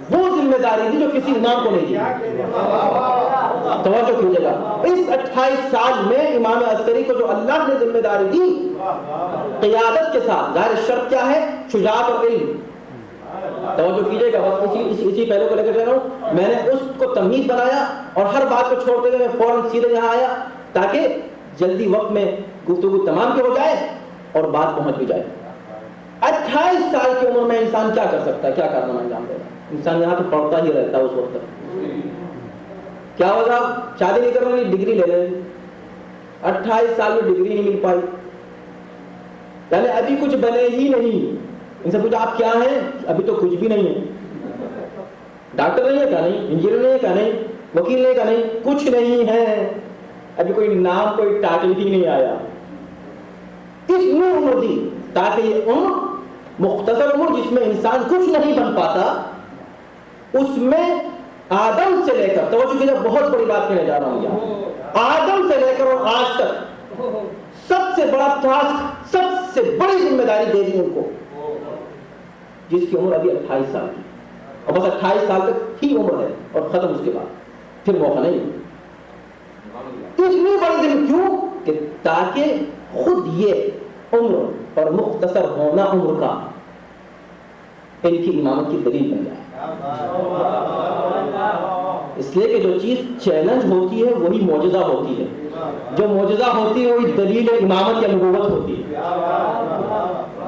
وہ ذمہ داری دی جو کسی امام کو نہیں دی. توجہ کیجیے گا, اس 28 سال میں امام عسکری کو جو اللہ نے ذمہ داری دی قیادت کے ساتھ, ظاہر شرط کیا ہے؟ شجاعت اور علم. توجہ کیجیے گا, بس اسی پہلو کو لے کر رہا ہوں. میں نے اس کو تمہید بنایا اور ہر بات کو چھوڑتے ہوئے میں فوراً سیدھے یہاں آیا تاکہ جلدی وقت میں گفتگو تمام کی ہو جائے اور بات پہنچ بھی جائے. 28 سال کی عمر میں انسان کیا کر سکتا ہے, کیا کارنامہ انجام دے گا؟ انسان یہاں تو پڑھتا ہی رہتا ہے اس وقت تک. کیا ہوگا؟ شادی نہیں کرنا, ڈگری لے لیں. 28 سال میں ڈگری نہیں مل پائی, یعنی ابھی کچھ بنے ہی نہیں. ان سے پوچھا آپ کیا ہیں؟ ابھی تو کچھ بھی نہیں ہے. ڈاکٹر نہیں ہے کیا نہیں, انجینئر نہیں ہے کیا نہیں, وکیل نہیں کیا نہیں, کچھ نہیں ہے. ابھی کوئی نام, کوئی ٹائٹل ہی نہیں آیا. اتنی عمر دی تاکہ یہ عمر, مختصر عمر جس میں انسان کچھ نہیں بن پاتا, اس میں آدم سے لے کر, توجہ کیجیے, بہت بڑی بات کہنے جا رہا ہوں یہاں, آدم سے لے کر اور آج تک سب سے بڑا ٹاسک, سب سے بڑی ذمہ داری دے دی ان کو, جس کی عمر ابھی 28 سال کی, اور بس 28 سال تک ہی عمر ہے اور ختم, اس کے بعد پھر موقع نہیں. اتنی بڑی ذمہ کیوں؟ کہ تاکہ خود یہ عمر اور مختصر ہونا عمر کا ان کی امامت کی دلیل بن جائے. اس لیے کہ جو چیز چیلنج ہوتی ہے وہی معجزہ ہوتی ہے, جو معجزہ ہوتی ہے وہی دلیل امامت یا نبوت ہوتی ہے.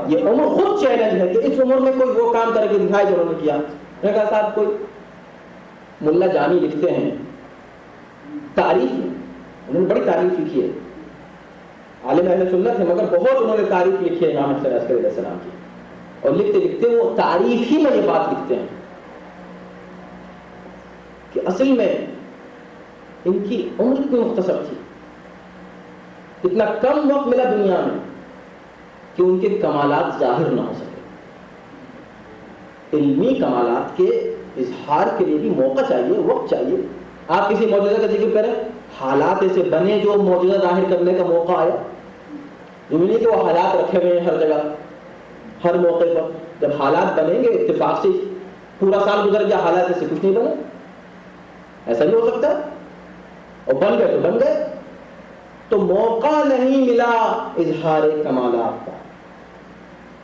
یہ عمر خود چیلنج ہے کہ اس عمر میں کوئی وہ کام کر کے دکھائے جو انہوں نے کیا. میں نے کہا صاحب, کوئی ملا جانی لکھتے ہیں تعریف میں, انہوں نے بڑی تعریف لکھی ہے, عالم اہل سنت ہے, مگر بہت انہوں نے تعریف لکھی ہے امام حسن عسکری علیہ السلام کی, اور لکھتے لکھتے وہ تعریف ہی میں یہ بات لکھتے ہیں کہ اصل میں ان کی عمر اتنی مختصر تھی, اتنا کم وقت ملا دنیا میں کہ ان کے کمالات ظاہر نہ ہو سکے. علمی کمالات کے اظہار کے لیے بھی موقع چاہیے, وقت چاہیے. آپ کسی معجزہ کا ذکر کریں, حالات ایسے بنے جو معجزہ ظاہر کرنے کا موقع آیا. ضروری نہیں کہ وہ حالات رکھے ہوئے ہیں ہر جگہ ہر موقع پر. جب حالات بنیں گے اتفاق سے, پورا سال گزر گیا حالات سے کچھ نہیں بنے, ایسا نہیں ہو سکتا. اور بن گئے تو بن گئے, تو موقع نہیں ملا اظہار کمالات کا.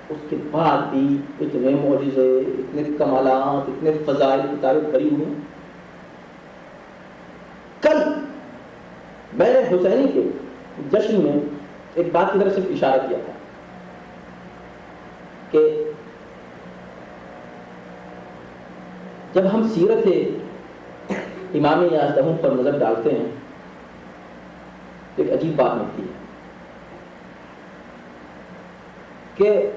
اس کے بعد بھی اتنے معجزے, اتنے کمالات, اتنے فضائل کی تعریف بھری ہوئی. کل میں نے حسینی کے جشن میں ایک بات کی طرف صرف اشارہ کیا تھا کہ جب ہم سیرت امام یازدہم پر نظر ڈالتے ہیں تو ایک عجیب بات ملتی ہے کہ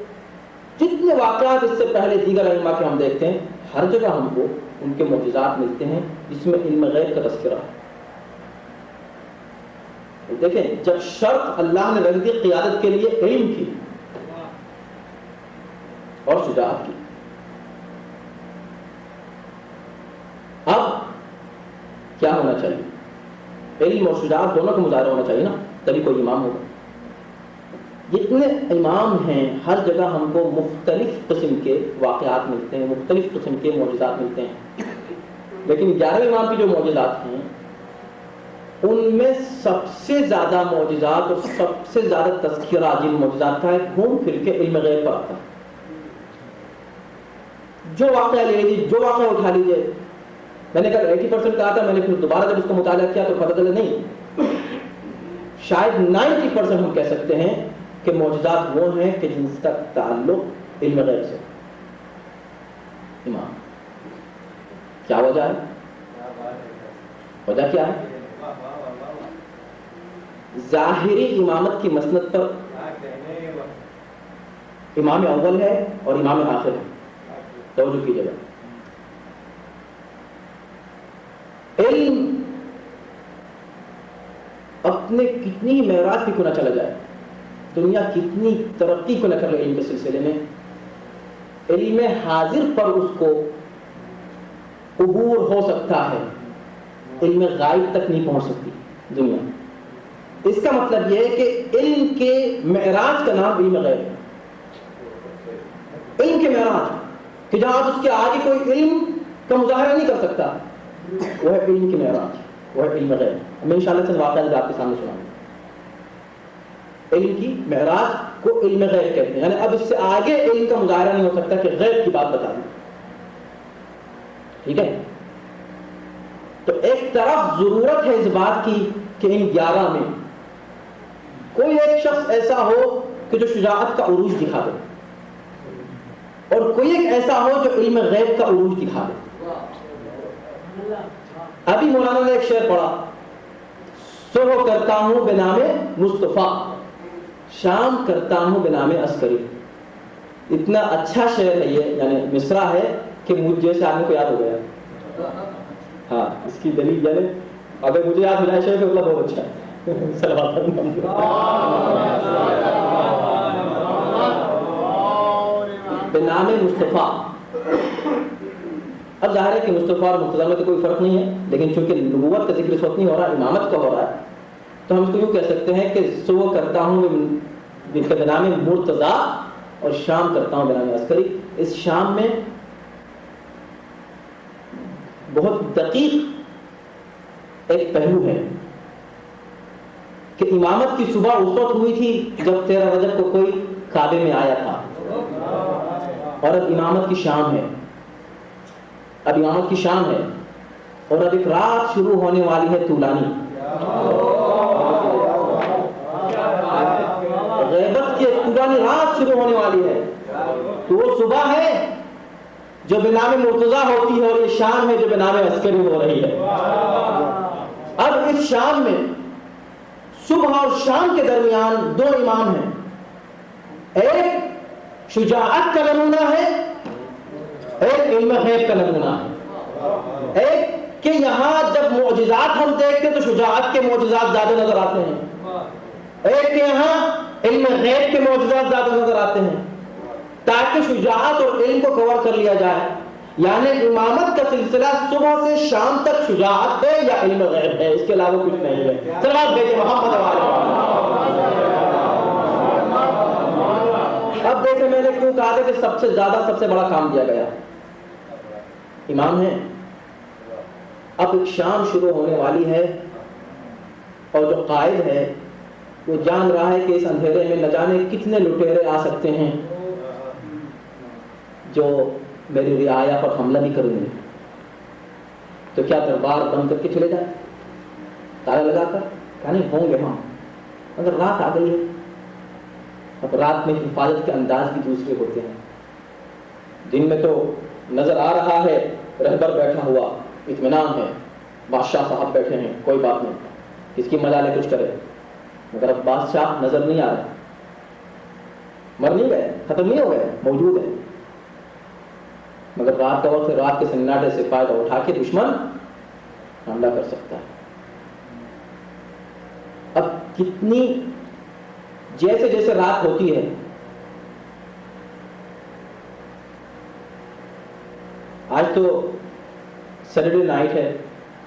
جتنے واقعات اس سے پہلے دیگر ائمہ کے ہم دیکھتے ہیں, ہر جگہ ہم کو ان کے معجزات ملتے ہیں جس میں علم غیب کا تذکرہ ہے. دیکھیں, جب شرط اللہ نے رکھ دی قیادت کے لیے علم کی اور شجاعت کی, اب کیا ہونا چاہیے؟ علم اور شجاعت دونوں کا مظاہرہ ہونا چاہیے نا, تبھی کوئی امام ہوگا. جتنے امام ہیں ہر جگہ ہم کو مختلف قسم کے واقعات ملتے ہیں, مختلف قسم کے معجزات ملتے ہیں, لیکن 11 امام کی جو معجزات ہیں ان میں سب سے زیادہ معجزات اور سب سے زیادہ تذکرہ جن معجزات کا ہے گھوم پھر کے علم غیب پر آتا ہے. جو واقعہ لے لیجیے, جو واقعہ اٹھا لیجیے, میں نے کہا 80% کہا تھا, میں نے پھر دوبارہ جب اس کو مطالعہ کیا تو پتہ چلا نہیں, شاید 90% ہم کہہ سکتے ہیں کہ معجزات وہ ہیں کہ جن کا تعلق علم غیب سے. امام کیا وجہ ہے؟ وجہ کیا ہے؟ ظاہری امامت کی مسند پر امام اول ہے اور امام آخر ہے. توجہ کیجیے گا, علم اپنے کتنی ہی معراج بھی کیوں نہ چلا جائے, دنیا کتنی ترقی کو نہ کر لے علم کے سلسلے میں, علم حاضر پر اس کو عبور ہو سکتا ہے، علم غائب تک نہیں پہنچ سکتی دنیا۔ اس کا مطلب یہ ہے کہ علم کے معراج کا نام علم غیب ہے۔ علم کے معراج کہ جہاں آپ اس کے آگے کوئی علم کا مظاہرہ نہیں کر سکتا، وہ ہے علم کے معراج، وہ ہے علم غیب۔ میں انشاءاللہ چند واقعات آپ کے سامنے سناؤں گا۔ علم کی معراج کو علم غیب کہتے ہیں، یعنی اب اس سے آگے علم کا مظاہرہ نہیں ہو سکتا کہ غیب کی بات بتا دیں، ٹھیک ہے؟ تو ایک طرف ضرورت ہے اس بات کی کہ ان 11 میں کوئی ایک شخص ایسا ہو کہ جو شجاعت کا عروج دکھا دے، اور کوئی ایک ایسا ہو جو علم غیب کا عروج دکھا دے۔ ابھی مولانا نے ایک شعر پڑھا، صبح کرتا ہوں بنام مصطفیٰ، شام کرتا ہوں بنام عسکری۔ اتنا اچھا شعر ہے یہ، یعنی مصرع ہے کہ مجھ جیسے آدمی کو یاد ہو گیا۔ ہاں، اس کی دلیل یعنی اگر مجھے یاد ہو جائے شعر تو مطلب بہت اچھا ہے۔ صلوات بنام مصطفیٰ۔ اب ظاہر ہے کہ مصطفیٰ اور مرتضیٰ میں تو کوئی فرق نہیں ہے، لیکن چونکہ نبوت کا ذکر اس وقت نہیں ہو رہا، امامت کا ہو رہا ہے، تو ہم اس کو یوں کہہ سکتے ہیں کہ صبح کرتا ہوں بنام مرتضیٰ اور شام کرتا ہوں بنام عسکری۔ اس شام میں بہت دقیق ایک پہلو ہے کہ امامت کی صبح اس وقت ہوئی تھی جب 13 رجب کو کوئی کعبے میں آیا تھا، اور اب امامت کی شام ہے، اب امامت کی شام ہے، اور اب ایک رات شروع ہونے والی ہے طولانی، غیبت کی ایک طولانی رات شروع ہونے والی ہے۔ تو وہ صبح ہے جو بنام مرتضیٰ ہوتی ہے، اور یہ شام ہے جو بنام عسکری ہو رہی ہے۔ اب اس شام میں صبح اور شام کے درمیان 2 امام ہیں، ایک شجاعت کا نمونہ ہے، ایک علم غیب کا نمونہ ہے۔ ایک کہ یہاں جب معجزات ہم دیکھتے ہیں تو شجاعت کے معجزات زیادہ نظر آتے ہیں، ایک کہ یہاں علم غیب کے معجزات زیادہ نظر آتے ہیں، تاکہ شجاعت اور علم کو کور کر لیا جائے۔ یعنی امامت کا سلسلہ صبح سے شام تک شجاعت ہے یا علم غیب ہے، اس کے علاوہ کچھ نہیں ہے۔ صلوات بھیجیں محمد والے۔ اب دیکھیں میں نے کیوں کہا تھا کہ سب سے زیادہ سب سے بڑا کام دیا گیا، امام ہے۔ اب ایک شام شروع ہونے والی ہے، اور جو قائد ہے وہ جان رہا ہے کہ اس اندھیرے میں نہ جانے کتنے لٹیرے آ سکتے ہیں جو میری رعایا پر حملہ بھی کریں گے، تو کیا دربار بند کر کے چلے جائے تالا لگا کر؟ کہا نہیں، ہوں گے ہم، اگر رات آ گئی ہے۔ اب رات میں حفاظت کے انداز بھی دوسرے ہوتے ہیں، دن میں تو نظر آ رہا ہے رہبر بیٹھا ہوا، اطمینان ہے، بادشاہ صاحب بیٹھے ہیں، کوئی بات نہیں، کس کی مجال ہے کچھ کرے، مگر اب بادشاہ نظر نہیں آ رہا، مر نہیں گئے، ختم نہیں ہو گئے، موجود ہے، مگر رات کا وقت، رات کے سناٹے سے فائدہ اٹھا کے دشمن حملہ کر سکتا ہے۔ اب کتنی جیسے جیسے رات ہوتی ہے، آج تو سیٹرڈے نائٹ ہے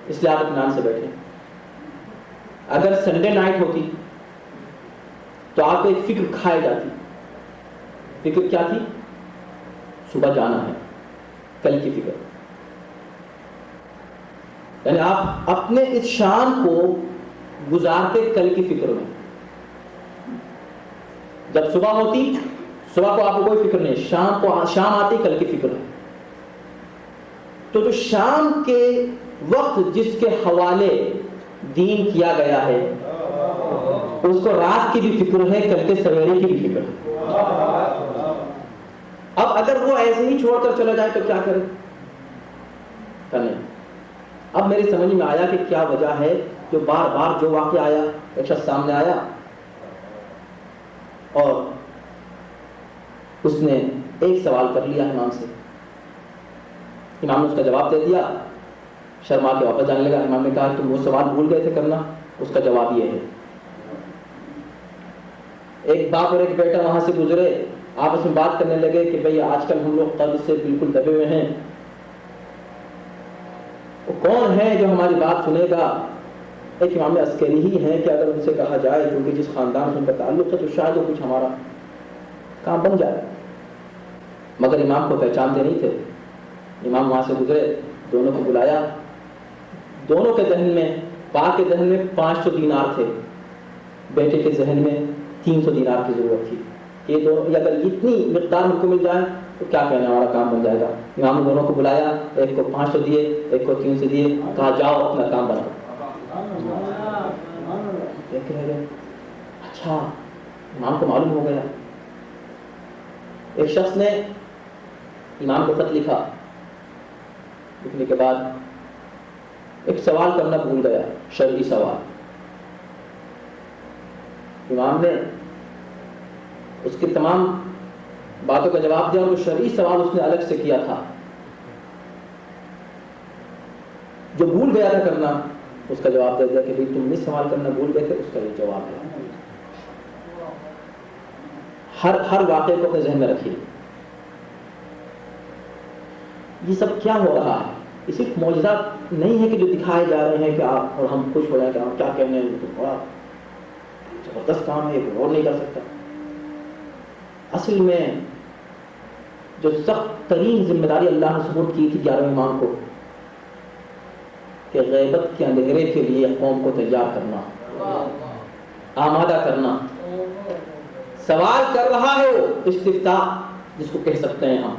اس لیے آپ اطمینان سے بیٹھے، اگر سنڈے نائٹ ہوتی تو آپ کو ایک فکر کھائی جاتی۔ فکر کیا تھی؟ صبح جانا ہے، کل کی فکر۔ یعنی آپ اپنے اس شام کو گزارتے کل کی فکر میں۔ جب صبح ہوتی، صبح کو آپ کو کوئی فکر نہیں، شام آتی کل کی فکر ہے۔ تو جو شام کے وقت جس کے حوالے دین کیا گیا ہے، اس کو رات کی بھی فکر ہے، کل کے سویرے کی بھی فکر ہے۔ اب اگر وہ ایسے ہی چھوڑ کر چلا جائے تو کیا کرے؟ نہیں۔ اب میری سمجھ میں آیا کہ کیا وجہ ہے جو بار بار جو واقعہ آیا، ایک شخص سامنے آیا اور اس نے ایک سوال کر لیا امام سے، امام نے اس کا جواب دے دیا، شرما کے واپس جانے لگا۔ امام نے کہا تم وہ سوال بھول گئے تھے کرنا، اس کا جواب یہ ہے۔ ایک باپ اور ایک بیٹا وہاں سے گزرے، آپس میں بات کرنے لگے کہ بھئی آج کل ہم لوگ قرض سے بالکل دبے ہوئے ہیں، وہ کون ہے جو ہماری بات سنے گا؟ ایک امام عسکری ہی ہے کہ اگر ان سے کہا جائے کیونکہ جس خاندان سے ان کا تعلق ہے تو شاید وہ کچھ ہمارا کام بن جائے. مگر امام کو پہچانتے نہیں تھے. امام وہاں سے گزرے، دونوں کو بلایا. دونوں کے ذہن میں، باپ کے ذہن میں 500 دینار تھے، بیٹے کے ذہن میں 300 دینار کی ضرورت تھی. یہ دونوں اگر اتنی مقدار ہم کو مل جائے تو کیا کہنا ہمارا کام بن جائے گا. امام نے دونوں کو بلایا، ایک کو 500 دیے، ایک کو 300 دیے، کہا جاؤ اپنا کام بناؤ. اچھا، امام کو معلوم ہو گیا. ایک شخص نے امام کو خط لکھا. لکھنے کے بعد ایک سوال کرنا بھول گیا، شرعی سوال. امام نے اس کی تمام باتوں کا جواب دیا، اور وہ شرعی سوال اس نے الگ سے کیا تھا. جو بھول گیا تھا کرنا اس کا جواب دے دیا کہ بھائی تم نہیں سوال کرنا بھول گئے تھے، اس کا یہ جواب ہے. ہر واقعے کو اپنے ذہن میں رکھیے. یہ سب کیا ہو رہا ہے؟ یہ صرف معجزات نہیں ہے کہ جو دکھائے جا رہے ہیں کہ آپ اور ہم خوش ہو جائیں کہ آپ کیا کہنے ہیں، تو بڑا زبردست کام ہے، کوئی اور نہیں کر سکتا. اصل میں جو سخت ترین ذمہ داری اللہ نے سپرد کی تھی 11ویں امام کو کہ غیبت کے اندھیرے کے لیے قوم کو تیار کرنا، آمادہ کرنا. سوال کر رہا ہے وہ استفتاء جس کو کہہ سکتے ہیں ہم.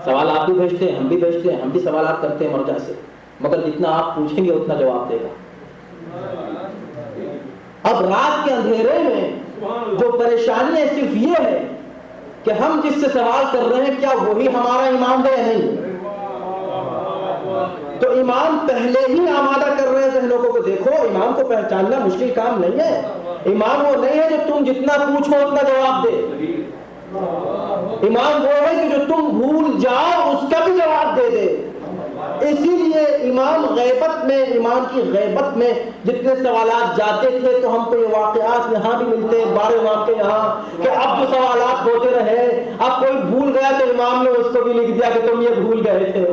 سوال آپ بھی بھیجتے ہیں، ہم بھی بھیجتے ہیں، ہم بھی سوالات کرتے ہیں مرجع سے، مگر جتنا آپ پوچھیں گے اتنا جواب دے گا. اب رات کے اندھیرے میں جو پریشانی ہے صرف یہ ہے کہ ہم جس سے سوال کر رہے ہیں کیا وہی ہمارا امام ہے یا نہیں. تو امام پہلے ہی آمادہ کر رہے ہیں ذہنوں کو کہ دیکھو امام کو پہچاننا مشکل کام نہیں ہے. امام وہ نہیں ہے جو تم جتنا پوچھو اتنا جواب دے. امام وہ ہے کہ جو تم بھول جاؤ اس کا بھی جواب دے دے. اسی لیے امام غیبت میں، امام کی غیبت میں جتنے سوالات جاتے تھے تو ہم کو یہ واقعات یہاں بھی ملتے ہیں، بارے واقع یہاں کہ اب جو سوالات ہوتے رہے، اب کوئی بھول گیا تو امام نے اس کو بھی لکھ دیا کہ تم یہ بھول گئے تھے،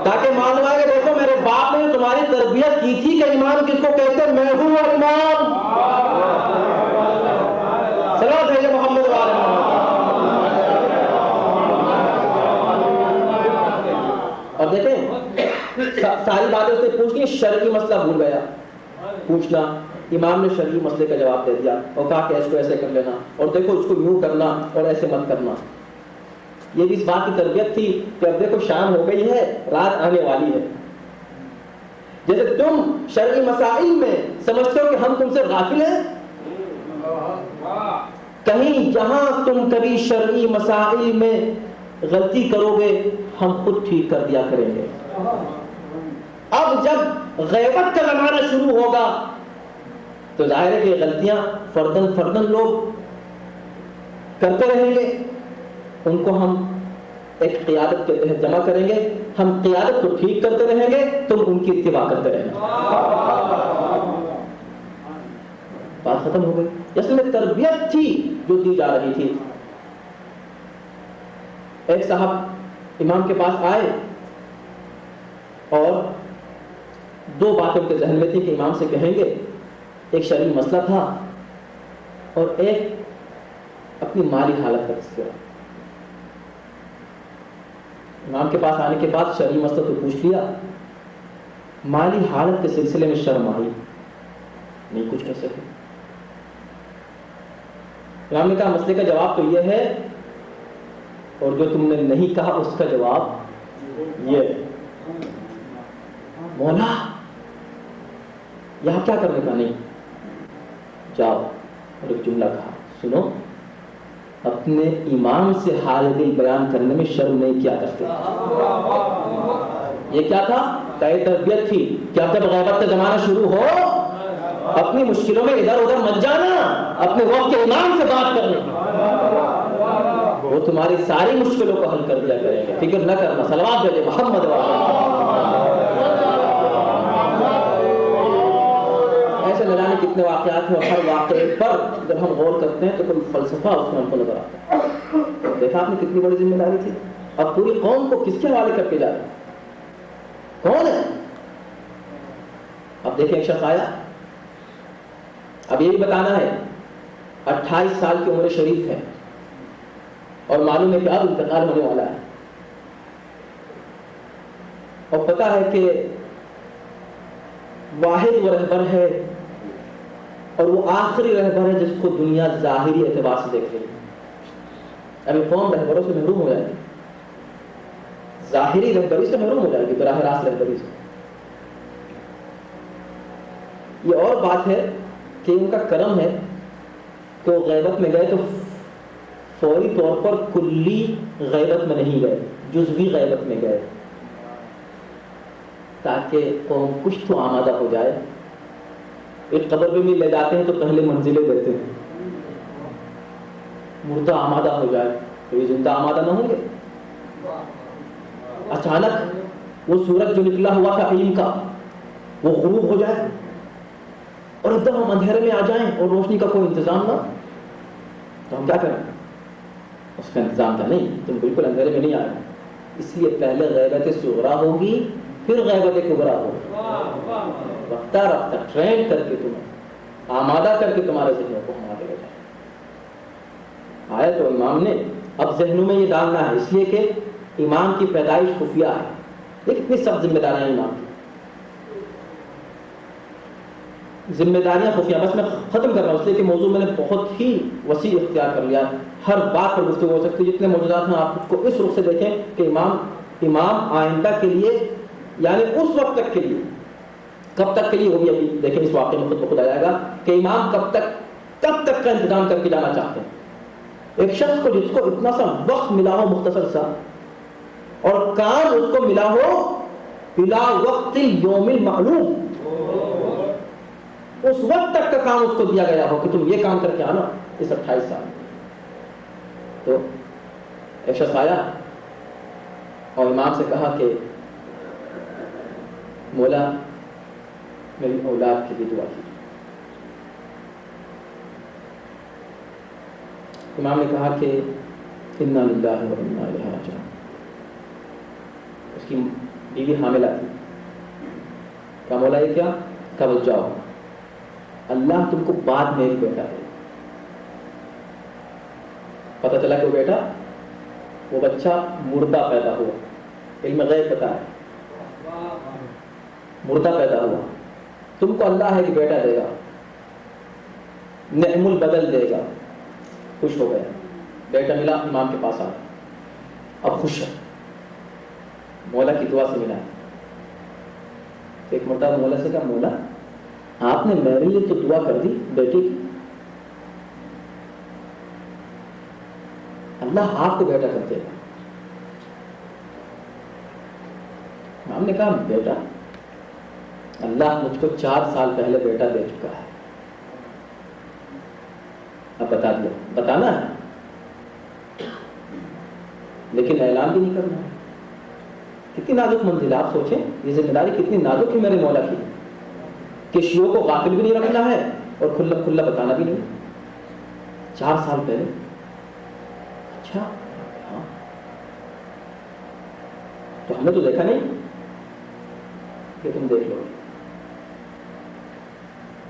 تاکہ معلوم ہے کہ دیکھو میرے باپ نے تمہاری تربیت کی تھی کہ امام کس کو کہتے ہیں، میں ہوں اور امام. صلوات ہے محمد والے اور دیکھیں ساری باتیں اس نے پوچھ لی. شرعی مسئلہ بھول گیا پوچھنا، امام نے شرعی مسئلے کا جواب دے دیا اور کہا کہ اس کو ایسے کر لینا، اور دیکھو اس کو یوں کرنا اور ایسے مت کرنا. یہ بھی اس بات کی تربیت تھی کہ اب دیکھو شام ہو گئی ہے، رات آنے والی ہے. جیسے تم شرعی مسائل میں سمجھتے ہو کہ ہم تم سے غافل ہیں، کہیں جہاں تم کبھی شرعی مسائل میں غلطی کرو گے ہم خود ٹھیک کر دیا کریں گے. اب جب غیبت کا زمانہ شروع ہوگا تو ظاہر ہے کہ غلطیاں فردن فردن لوگ کرتے رہیں گے. ان کو ہم ایک قیادت کے تحت جمع کریں گے، ہم قیادت کو ٹھیک کرتے رہیں گے، تم ان کی اتباع کرتے رہنا. بات ختم ہو گئی. اصل میں تربیت تھی جو دی جا رہی تھی. ایک صاحب امام کے پاس آئے اور دو باتوں کے ذہن میں تھی کہ امام سے کہیں گے. ایک شرعی مسئلہ تھا اور ایک اپنی مالی حالت کا تذکرہ. امام کے پاس آنے کے بعد شرعی مسئلہ تو پوچھ لیا، مالی حالت کے سلسلے میں شرم آئی، نہیں کچھ کہہ سکے. امام نے کہا مسئلے کا جواب تو یہ ہے اور جو تم نے نہیں کہا اس کا جواب یہ ہے. مولا یہاں کیا کرنے کا؟ نہیں جاؤ. اور ایک جملہ کہا، سنو اپنے امام سے حال دل بیان کرنے میں شرم نہیں کیا کرتے. یہ کیا تھا؟ کہ تربیت تھی کہ اب جب غیبت کا زمانہ شروع ہو اپنی مشکلوں میں ادھر ادھر مت جانا، اپنے وقت کے امام سے بات کرنا، وہ تمہاری ساری مشکلوں کو حل کر دیا کریں گے، فکر نہ کرنا. صلوات بھیجے محمد والے. ایسے نہ جانے کتنے واقعات ہیں، اور ہر واقعے پر جب ہم غور کرتے ہیں تو کوئی فلسفہ اس میں ہم کو نظر آتا ہے. دیکھا آپ نے کتنی بڑی ذمہ داری تھی. اب پوری قوم کو کس کے حوالے کر کے جا رہے ہیں؟ کون ہے؟ اب دیکھیں ایک شخص آیا، اب یہ بھی بتانا ہے 28 سال کی عمر شریف ہے اور معلوم ہے کہ اب انتقال ہونے والا ہے، اور پتہ ہے کہ واحد وہ رہبر ہے اور وہ آخری رہبر ہے جس کو دنیا ظاہری اعتبار سے دیکھ رہی ہے. ابھی قوم رہبروں سے محروم ہو جائے گی، ظاہری رہبری سے محروم ہو جائے گی، براہ راست رہبری سے. یہ اور بات ہے کہ ان کا کرم ہے کہ وہ غیبت میں گئے تو فوری طور پر کلی غیبت میں نہیں گئے، جزوی غیبت میں گئے، تاکہ قوم کچھ تو آمادہ ہو جائے. ایک قبر میں بھی لے جاتے ہیں تو پہلے منزلیں دیتے ہیں، مردہ آمادہ ہو جائے تو یہ زندہ آمادہ نہ ہوں گے. اچانک وہ سورج جو نکلا ہوا تھا علم کا وہ غروب ہو جائے اور ایک دم ہم اندھیرے میں آ جائیں اور روشنی کا کوئی انتظام نہ، تو ہم کیا کریں؟ اس کا انتظام تھا نہیں، تم بالکل اندھیرے میں نہیں آئے. اس لیے پہلے غیبت صغریٰ ہوگی پھر غیبت کبریٰ ہوگی. رفتہ رفتہ ٹرین کر کے تمہیں آمادہ کر کے تمہارے ذہنوں کو ہم آگے لے جائیں. آیا تو امام نے اب ذہنوں میں یہ ڈالنا ہے، اس لیے کہ ایمان کی پیدائش خفیہ ہے. یہ کتنی سخت ذمہ داریاں ایمان کی، ذمہ داریاں خفیہ. بس میں ختم کر رہا ہوں اس لیے کہ موضوع میں نے بہت ہی وسیع اختیار کر لیا، ہر بات پر گفتگو ہو سکتی ہے. جتنے موجودات ہیں آپ کو اس رخ سے دیکھیں کہ امام آئندہ کے لیے، یعنی اس وقت تک کے لیے، کب تک کے لیے وہ بھی ابھی دیکھیں اس واقعے میں خود بخود آ جائے گا کہ امام کب تک کا انتظام کر کے جانا چاہتے ہیں. ایک شخص کو جس کو اتنا سا وقت ملا ہو مختصر سا، اور کام اس کو ملا ہو بلا وقت یوم المعلوم، اس وقت تک کا کام اس کو دیا گیا ہو کہ تم یہ کام کر کے آنا اس 28 سال میں. تو ایک شخص آیا اور امام سے کہا کہ مولا میری اولاد کے لیے دعا کیجیے. امام نے کہا کہ انا للہ و انا الیہ راجعون. اس کی بیوی حاملہ تھی. کہا مولا یہ کیا؟ کہا بس جاؤ، اللہ تم کو بعد میں ایک بیٹا دے. پتہ چلا کہ وہ بچہ مردہ پیدا ہوا. علم غیب پتہ ہے، مردہ پیدا ہوا. تم کو اللہ ہے کہ بیٹا دے گا، نعم البدل دے گا. خوش ہو گیا، بیٹا ملا، امام کے پاس آ اب خوش ہے، مولا کی دعا سے ملا. ایک مرتبہ مولا سے کہا مولا آپ نے میرے لیے تو دعا کر دی بیٹی کی، اللہ آپ کو بیٹا کر دے گا. امام نے کہا بیٹا اللہ مجھ کو 4 سال پہلے بیٹا دے چکا ہے، اب بتا دیا، بتانا ہے لیکن اعلان بھی نہیں کرنا ہے. کتنی نازک منزل، آپ سوچیں یہ ذمہ داری کتنی نازک ہے میرے مولا کی، کہ شیعوں کو غافل بھی نہیں رکھنا ہے اور کھلا کھلا بتانا بھی نہیں. 4 سال پہلے. اچھا ہاں تو ہم نے تو دیکھا نہیں کہ تم دیکھ لو.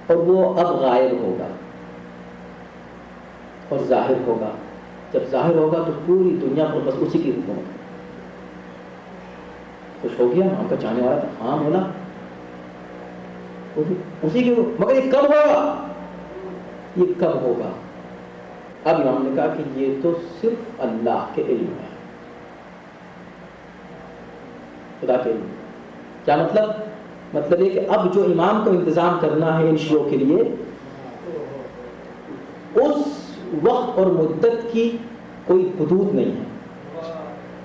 اور وہ اب غائب ہوگا اور ظاہر ہوگا. جب ظاہر ہوگا تو پوری دنیا پر بس اسی کی حکومت ہے. خوش ہو گیا، ہم کا چاہنے والا تھا، ہاں مولا اسی کی، مگر یہ کب ہوگا؟ یہ کب ہوگا؟ اب امام نے کہا کہ یہ تو صرف اللہ کے علم ہے، خدا کے علم. کیا مطلب؟ مطلب یہ کہ اب جو امام کو انتظام کرنا ہے ان شیعوں کے لیے، اس وقت اور مدت کی کوئی حدود نہیں ہے.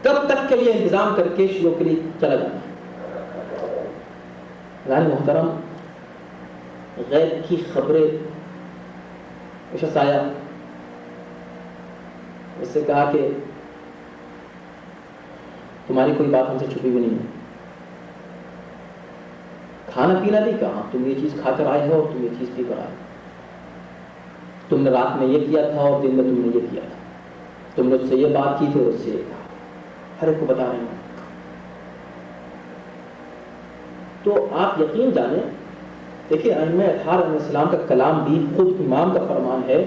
کب تک کے لیے انتظام کر کے شیعوں کے لیے چلا جانا ہے. غیر محترم، غیب کی خبریں شخص آیا، اس سے کہا کہ تمہاری کوئی بات ہم سے چھپی ہوئی نہیں ہے، کھانا پینا بھی کہاں، تم یہ چیز کھا کر آئے ہو اور تم یہ چیز پی کر آئے ہو، تم نے رات میں یہ کیا تھا اور دن میں تم نے یہ کیا تھا، تم نے اس سے یہ بات کی تھی اور اس سے یہ کہا، ہر ایک کو بتا رہے ہیں۔ تو آپ یقین جانیں، دیکھیے ائمہ اطہار علیہ السلام کا کلام بھی خود امام کا فرمان ہے،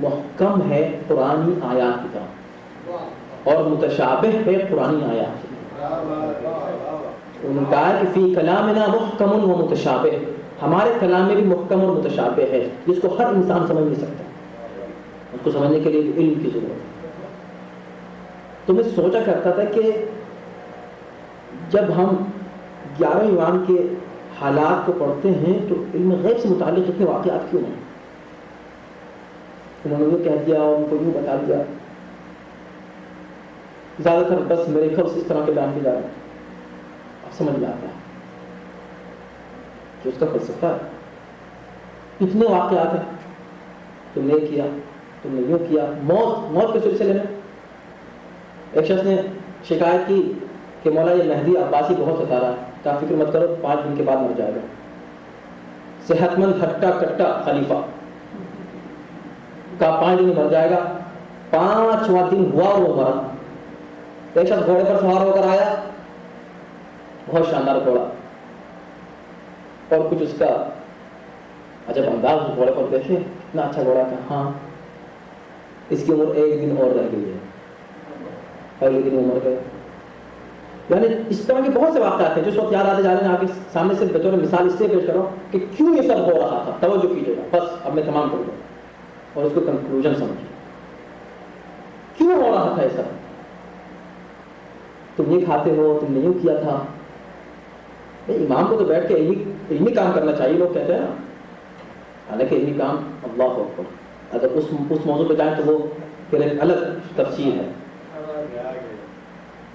محکم ہے قرآنی آیات کی طرح اور متشابہ ہے قرآنی آیات کی طرح۔ انہوں نے کہا کہ فی کلامنا محکم و متشابہ، ہمارے کلام میں بھی محکم اور متشابہ ہے جس کو ہر انسان سمجھ نہیں سکتا، اس کو سمجھنے کے لیے علم کی ضرورت ہے۔ تو میں سوچا کرتا تھا کہ جب ہم 11 امام کے حالات کو پڑھتے ہیں تو علم غیب سے متعلق اتنے واقعات کیوں ہیں؟ انہوں نے یہ کہہ دیا، ان کو یوں بتا دیا، زیادہ تر بس میرے خیال سے اس طرح کے بیان کیے جا رہے ہیں، اب سمجھ میں آتا ہے کہ اس کا فلسفہ ہے۔ اتنے واقعات ہیں، تم نے کیا، تم نے یوں کیا، موت کے سلسلے میں ایک شخص نے شکایت کی کہ مولا یہ مہدی عباسی بہت ستا رہا ہے، کہا فکر مت کرو 5 دن کے بعد مر جائے گا، صحت مند ہٹا کٹا خلیفہ، کہا 5 دن میں مر جائے گا، 5واں دن ہوا اور وہ مرا۔ ایک شخص گھوڑے پر سوار ہو کر آیا، بہت شاندار گھوڑا اور کچھ اس کا عجب انداز، اس گھوڑے پر دیکھے اتنا اچھا گھوڑا، کہا ہاں اس کی عمر 1 دن اور رہ گئی ہے، اگلے دن عمر گئے۔ یعنی اس طرح کے بہت سے واقعات ہیں جو اس وقت یاد آتے جا رہے ہیں، آپ کے سامنے سے بطور مثال اس لیے پیش کرو کہ کیوں یہ سب ہو رہا تھا، توجہ کیجیے گا، بس اب میں تمام کروں گا اور اس کو کنکلوژن سمجھیے، کیوں ہو رہا تھا یہ سب؟ تم یہ کھاتے ہو، تم نے یوں کیا تھا۔ امام کو تو بیٹھ کے علمی کام کرنا چاہیے، لوگ کہتے ہیں نا، حالانکہ علمی کام اللہ اکبر، اگر اس موضوع پہ جائیں تو وہ پھر ایک الگ تفصیل ہے،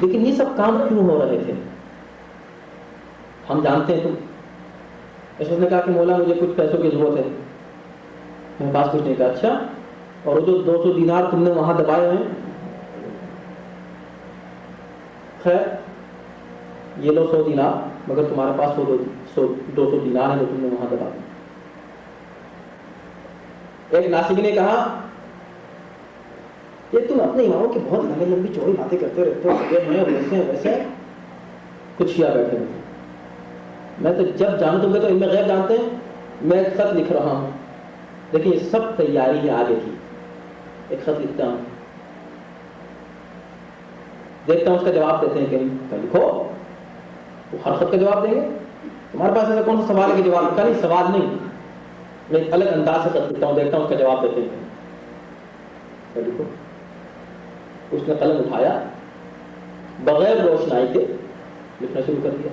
لیکن یہ سب کام کیوں ہو رہے تھے ہم جانتے ہیں۔ تم اس نے کہا کہ مولا مجھے کچھ پیسوں کی ضرورت ہے، میرے پاس کچھ نہیں، کہا اچھا، اور وہ جو 200 دینار تم نے وہاں دبائے ہیں، خیر یہ لو 100 دینار، مگر تمہارے پاس وہ 200 دینار ہے جو تم نے وہاں دبا دی۔ ایک ناسک نے کہا یہ تم اپنے اماموں کی بہت لمبی چوڑی باتیں کرتے رہتے ہو، ہیں ویسے ہیں ویسے، کچھ کیا بیٹھے ہوئے، میں تو جب جانو تم تو علم غیب جانتے ہیں، میں ایک خط لکھ رہا ہوں، لیکن یہ سب تیاری ہے آگے کی، ایک خط لکھتا ہوں، دیکھتا ہوں اس کا جواب دیتے ہیں کہ نہیں، لکھو، وہ ہر خط کا جواب دیں گے، تمہارے پاس ایسا کون سا سوال ہے کہ جواب کا نہیں، سوال نہیں، میں ایک الگ انداز سے خط لکھتا ہوں، دیکھتا ہوں اس کا جواب دیتے ہیں، لکھو۔ اس نے قلم اٹھایا، بغیر روشنائی کے لکھنا شروع کر دیا۔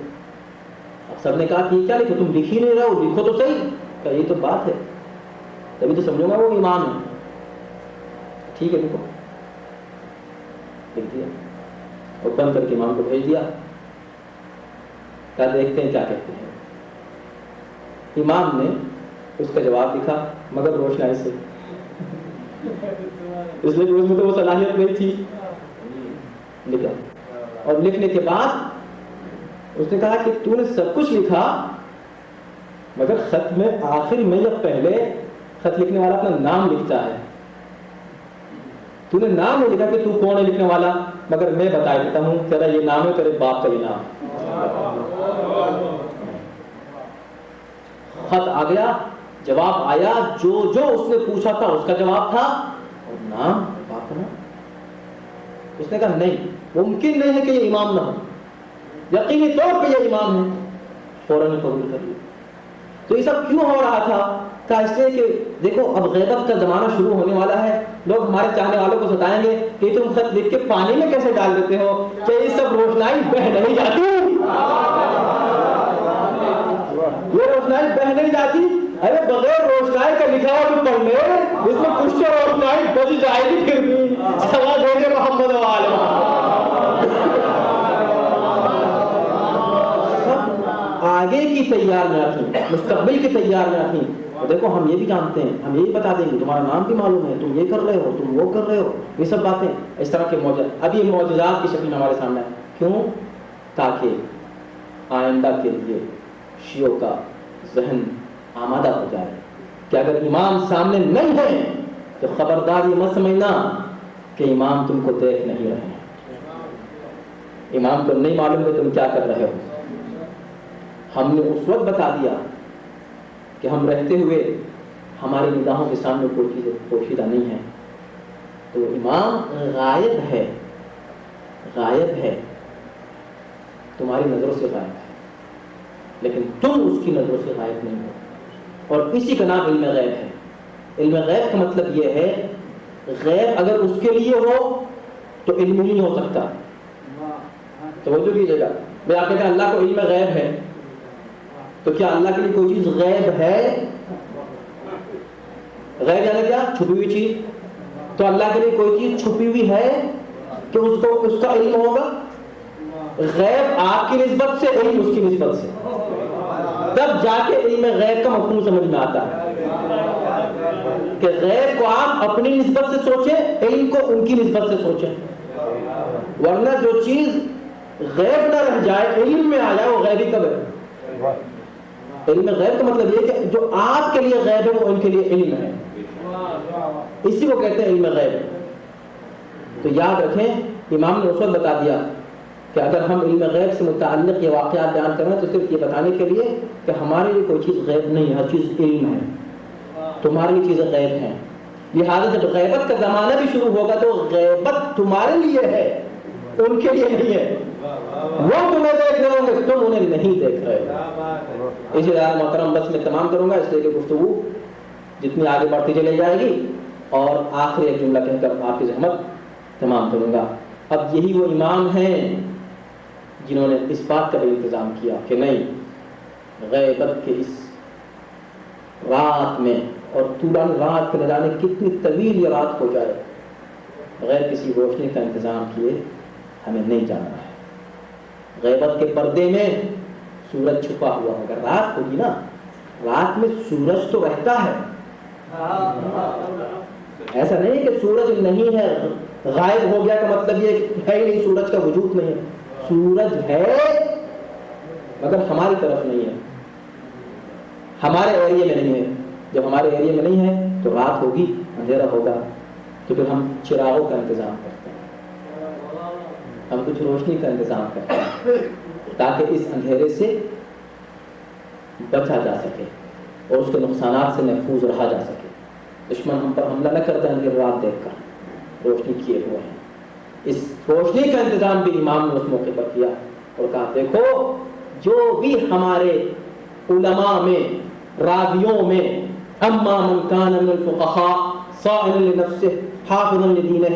اب سب نے کہا کہ یہ کیا لکھو، تم لکھ ہی نہیں رہو، لکھو تو صحیح، کہ یہ تو بات ہے، تبھی تو سمجھوں گا وہ ایمان ہے، ٹھیک ہے لکھو، لکھ دیا اور بند کر کے امام کو بھیج دیا، کیا دیکھتے ہیں کیا کہتے ہیں۔ امام نے اس کا جواب لکھا مگر روشنائی سے، اس لیے اس میں تو وہ صلاحیت نہیں تھی، لکھا، اور لکھنے کے بعد اس نے کہا کہ تو نے سب کچھ لکھا مگر خط میں آخر میں یا پہلے خط لکھنے والا اپنا نام لکھتا ہے، تو نے نام نہیں لکھا کہ تو کون ہے لکھنے والا، مگر میں بتا دیتا ہوں تیرا یہ نام ہے، تیرے باپ کا یہ نام۔ خط آ گیا، جواب آیا، جو اس نے پوچھا تھا اس کا جواب تھا، اور نام باپ کا نام۔ اس نے کہا نہیں، ممکن نہیں ہے کہ یہ امام نہ ہو، یقینی طور پہ یہ امام ہے، فوراً قبول کر لیا۔ تو یہ سب کیوں ہو رہا تھا؟ کہا اس لیے کہ دیکھو اب غیبت کا زمانہ شروع ہونے والا ہے، لوگ ہمارے چاہنے والوں کو ستائیں گے کہ تم خط لکھ کے پانی میں کیسے ڈال دیتے ہو، کہ یہ سب روشنائی بہہ نہیں جاتی، یہ روشنائی بہہ نہیں جاتی، ارے بغیر روشنائی کا لکھا ہوا بھی پڑھ لے، اس میں کچھ تو روشنائی بچ جائے گی، پھر بھی سوا دے گے محمد والے۔ آگے کی تیاریاں تھیں، مستقبل کی تیاریاں تھیں، اور دیکھو ہم یہ بھی جانتے ہیں، ہم یہی بتا دیں گے تمہارا نام بھی معلوم ہے، تم یہ کر رہے ہو، تم وہ کر رہے ہو، یہ سب باتیں اس طرح کے معجزات اب یہ معجزات کی شکل میں ہمارے سامنے ہے۔ کیوں؟ تاکہ آئندہ کے لیے شیعوں کا ذہن آمادہ ہو جائے کہ اگر امام سامنے نہیں ہے تو خبردار یہ مت سمجھنا کہ امام تم کو دیکھ نہیں رہے ہیں، امام کو نہیں معلوم کہ تم کیا کر رہے ہو۔ ہم نے اس وقت بتا دیا کہ ہم رہتے ہوئے ہماری نگاہوں کے سامنے کوئی چیز پوشیدہ نہیں ہے، تو امام غائب ہے، غائب ہے، تمہاری نظروں سے غائب ہے، لیکن تم اس کی نظروں سے غائب نہیں ہو، اور اسی کا نام علم غیب ہے۔ علم غیب کا مطلب یہ ہے غیب اگر اس کے لیے ہو تو علم نہیں ہو سکتا۔ توجہ کیجیے گا، میں آپ کہتے ہیں اللہ کو علم غیب ہے، تو کیا اللہ کے لیے کوئی چیز غیب ہے؟ غیب یعنی کیا؟ چھپی ہوئی چیز۔ تو اللہ کے لیے کوئی چیز چھپی ہوئی ہے کہ اس کا علم ہوگا؟ غیب آپ کی نسبت سے، علم اس کی نسبت سے، تب جا کے علم غیب کا مفہوم سمجھ میں آتا ہے کہ غیب کو آپ اپنی نسبت سے سوچیں، علم کو ان کی نسبت سے سوچیں، ورنہ جو چیز غیب نہ رہ جائے علم میں آ جائے وہ غیبی کب ہے؟ علم غیب کا مطلب یہ کہ جو آپ کے لیے غیب ہے وہ ان کے لیے علم ہے، اسی کو کہتے ہیں علم غیب۔ تو یاد رکھیں امام نے اس وقت بتا دیا کہ اگر ہم علم غیب سے متعلق یہ واقعات بیان کریں تو صرف یہ بتانے کے لیے کہ ہمارے لیے کوئی چیز غیب نہیں ہے، ہر چیز علم ہے، تمہاری لیے چیزیں غیب ہیں۔ لہٰذا جب غیبت کا زمانہ بھی شروع ہوگا تو غیبت تمہارے لیے ہے، ان کے لیے نہیں ہے، وہ تمہیں دیکھ رہے ہوں گے، تم انہیں نہیں دیکھ رہے ہو۔ اسی طرح محترم بس میں تمام کروں گا، اس لیے کہ گفتگو جتنی آگے بڑھتی چلی جائے گی، اور آخری ایک جملہ کہہ کر آپ کی زحمت تمام کروں گا۔ اب یہی وہ امام ہیں جنہوں نے اس بات کا بھی انتظام کیا کہ نہیں، غیبت کے اس رات میں، اور طولانی رات کے نہ جانے کتنی طویل یہ رات ہو جائے، بغیر کسی روشنی کا انتظام کیے ہمیں نہیں جانا ہے۔ غیبت کے پردے میں سورج چھپا ہوا ہوگا، رات ہوگی نا، رات میں سورج تو رہتا ہے، ایسا نہیں کہ سورج نہیں ہے، غائب ہو گیا کا مطلب یہ ہے ہی نہیں، سورج کا وجود نہیں ہے، سورج ہے مگر ہماری طرف نہیں ہے، ہمارے ایریے میں نہیں ہے۔ جب ہمارے ایریے میں نہیں ہے تو رات ہوگی، اندھیرا ہوگا، تو پھر ہم چراغوں کا انتظام کرتے ہیں، ہم کچھ روشنی کا انتظام کرتے ہیں تاکہ اس اندھیرے سے بچا جا سکے اور اس کے نقصانات سے محفوظ رہا جا سکے۔ دشمن ہم پر حملہ نہ کرتا ہے اندھیری رات دیکھ کر، روشنی کیے ہوئے ہیں۔ اس روشنی کا انتظام بھی امام نے اس موقع پر کیا اور کہا دیکھو جو بھی ہمارے علماء میں، راویوں میں، اما من کان من الفقهاء صائلا لنفسه حافظا لدینه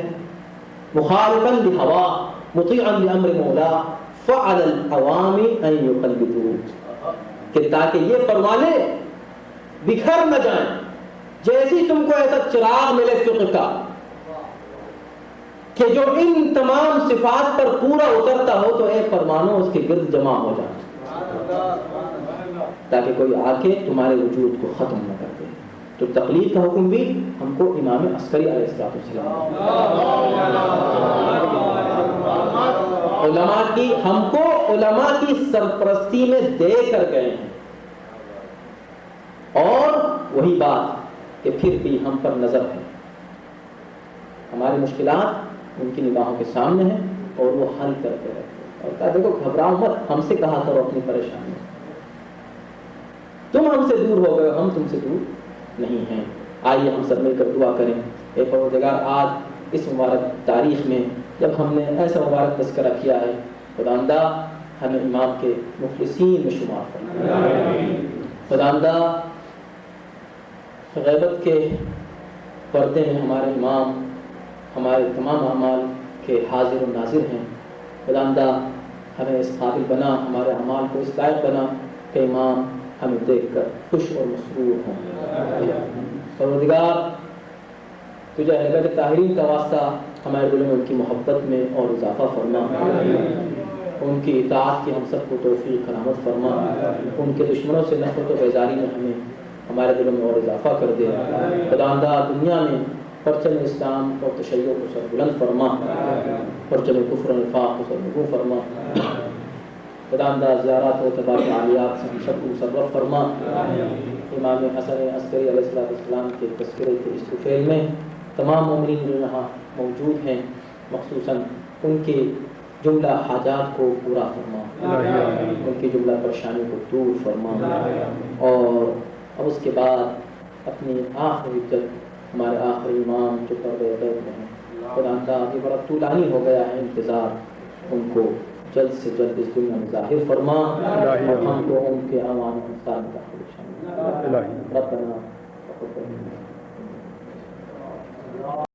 مخالفا لهواه مطیعا لامر مولا فعلى العوام ان يقلدوه، کہ تاکہ یہ پروانے بکھر نہ جائیں، جیسی تم کو ایسا چراغ ملے فقہ کا کہ جو ان تمام صفات پر پورا اترتا ہو، تو اے پروانوں اس کے گرد جمع ہو جائیں تاکہ کوئی آ کے تمہارے وجود کو ختم نہ کر دے۔ تو تقلید کا حکم بھی ہم کو امام عسکری علیہ السلام علماء کی، ہم کو علماء کی سرپرستی میں دے کر گئے ہیں، اور وہی بات کہ پھر بھی ہم پر نظر ہے، ہماری مشکلات ان کی نگاہوں کے سامنے ہیں اور وہ حل کرتے رہتے ہیں، اور کہا دیکھو گھبراؤ مت، ہم سے کہا کرو اپنی پریشانی، تم ہم سے دور ہو گئے، ہم تم سے دور نہیں ہیں۔ آئیے ہم سب مل کر دعا کریں، اے پروردگار آج اس مبارک تاریخ میں جب ہم نے ایسا مبارک تذکرہ کیا ہے، خداوندہ ہمیں امام کے مخلصین میں شمار فرما، خداوندہ غیبت کے پردے میں ہمارے امام ہمارے تمام اعمال کے حاضر و ناظر ہیں، خداوندہ ہمیں اس قابل بنا، ہمارے اعمال کو اس لائق بنا کہ امام ہمیں دیکھ کر خوش اور مسرور ہوں۔ پروردگار تجھے اہل بیت طاہرین کا واسطہ ہمارے دلوں میں ان کی محبت میں اور اضافہ فرما، ان کی اطاعت کی ہم سب کو توفیق کرامت فرما، ان کے دشمنوں سے نفرت و بیزاری میں ہمیں ہمارے دلوں میں اور اضافہ کر دے۔ خداوندہ دنیا میں پرچم اسلام اور تشیع کو سر بلند فرما، پرچم کفر و نفاق کو سر نگوں فرما، خداوندہ زیارات و تبارک عالیات سے ہم سب کو مصرف فرما۔ امام حسن عسکری علیہ السلام کے تذکرے کے اس طفیل میں تمام مومنین جو یہاں موجود ہیں مخصوصاً ان کے جملہ حاجات کو پورا فرما، ان کی جملہ پریشانی کو دور فرما، اور اب اس کے بعد اپنی آخری جب ہمارے آخری امام جو پردے غیب میں ہیں خداوندہ یہ بڑا طولانی ہو گیا ہے انتظار، ان کو جلد سے جلد اس دنیا میں ظاہر فرما اور ہم کو ان کے امان و انسان کا شامل ربنا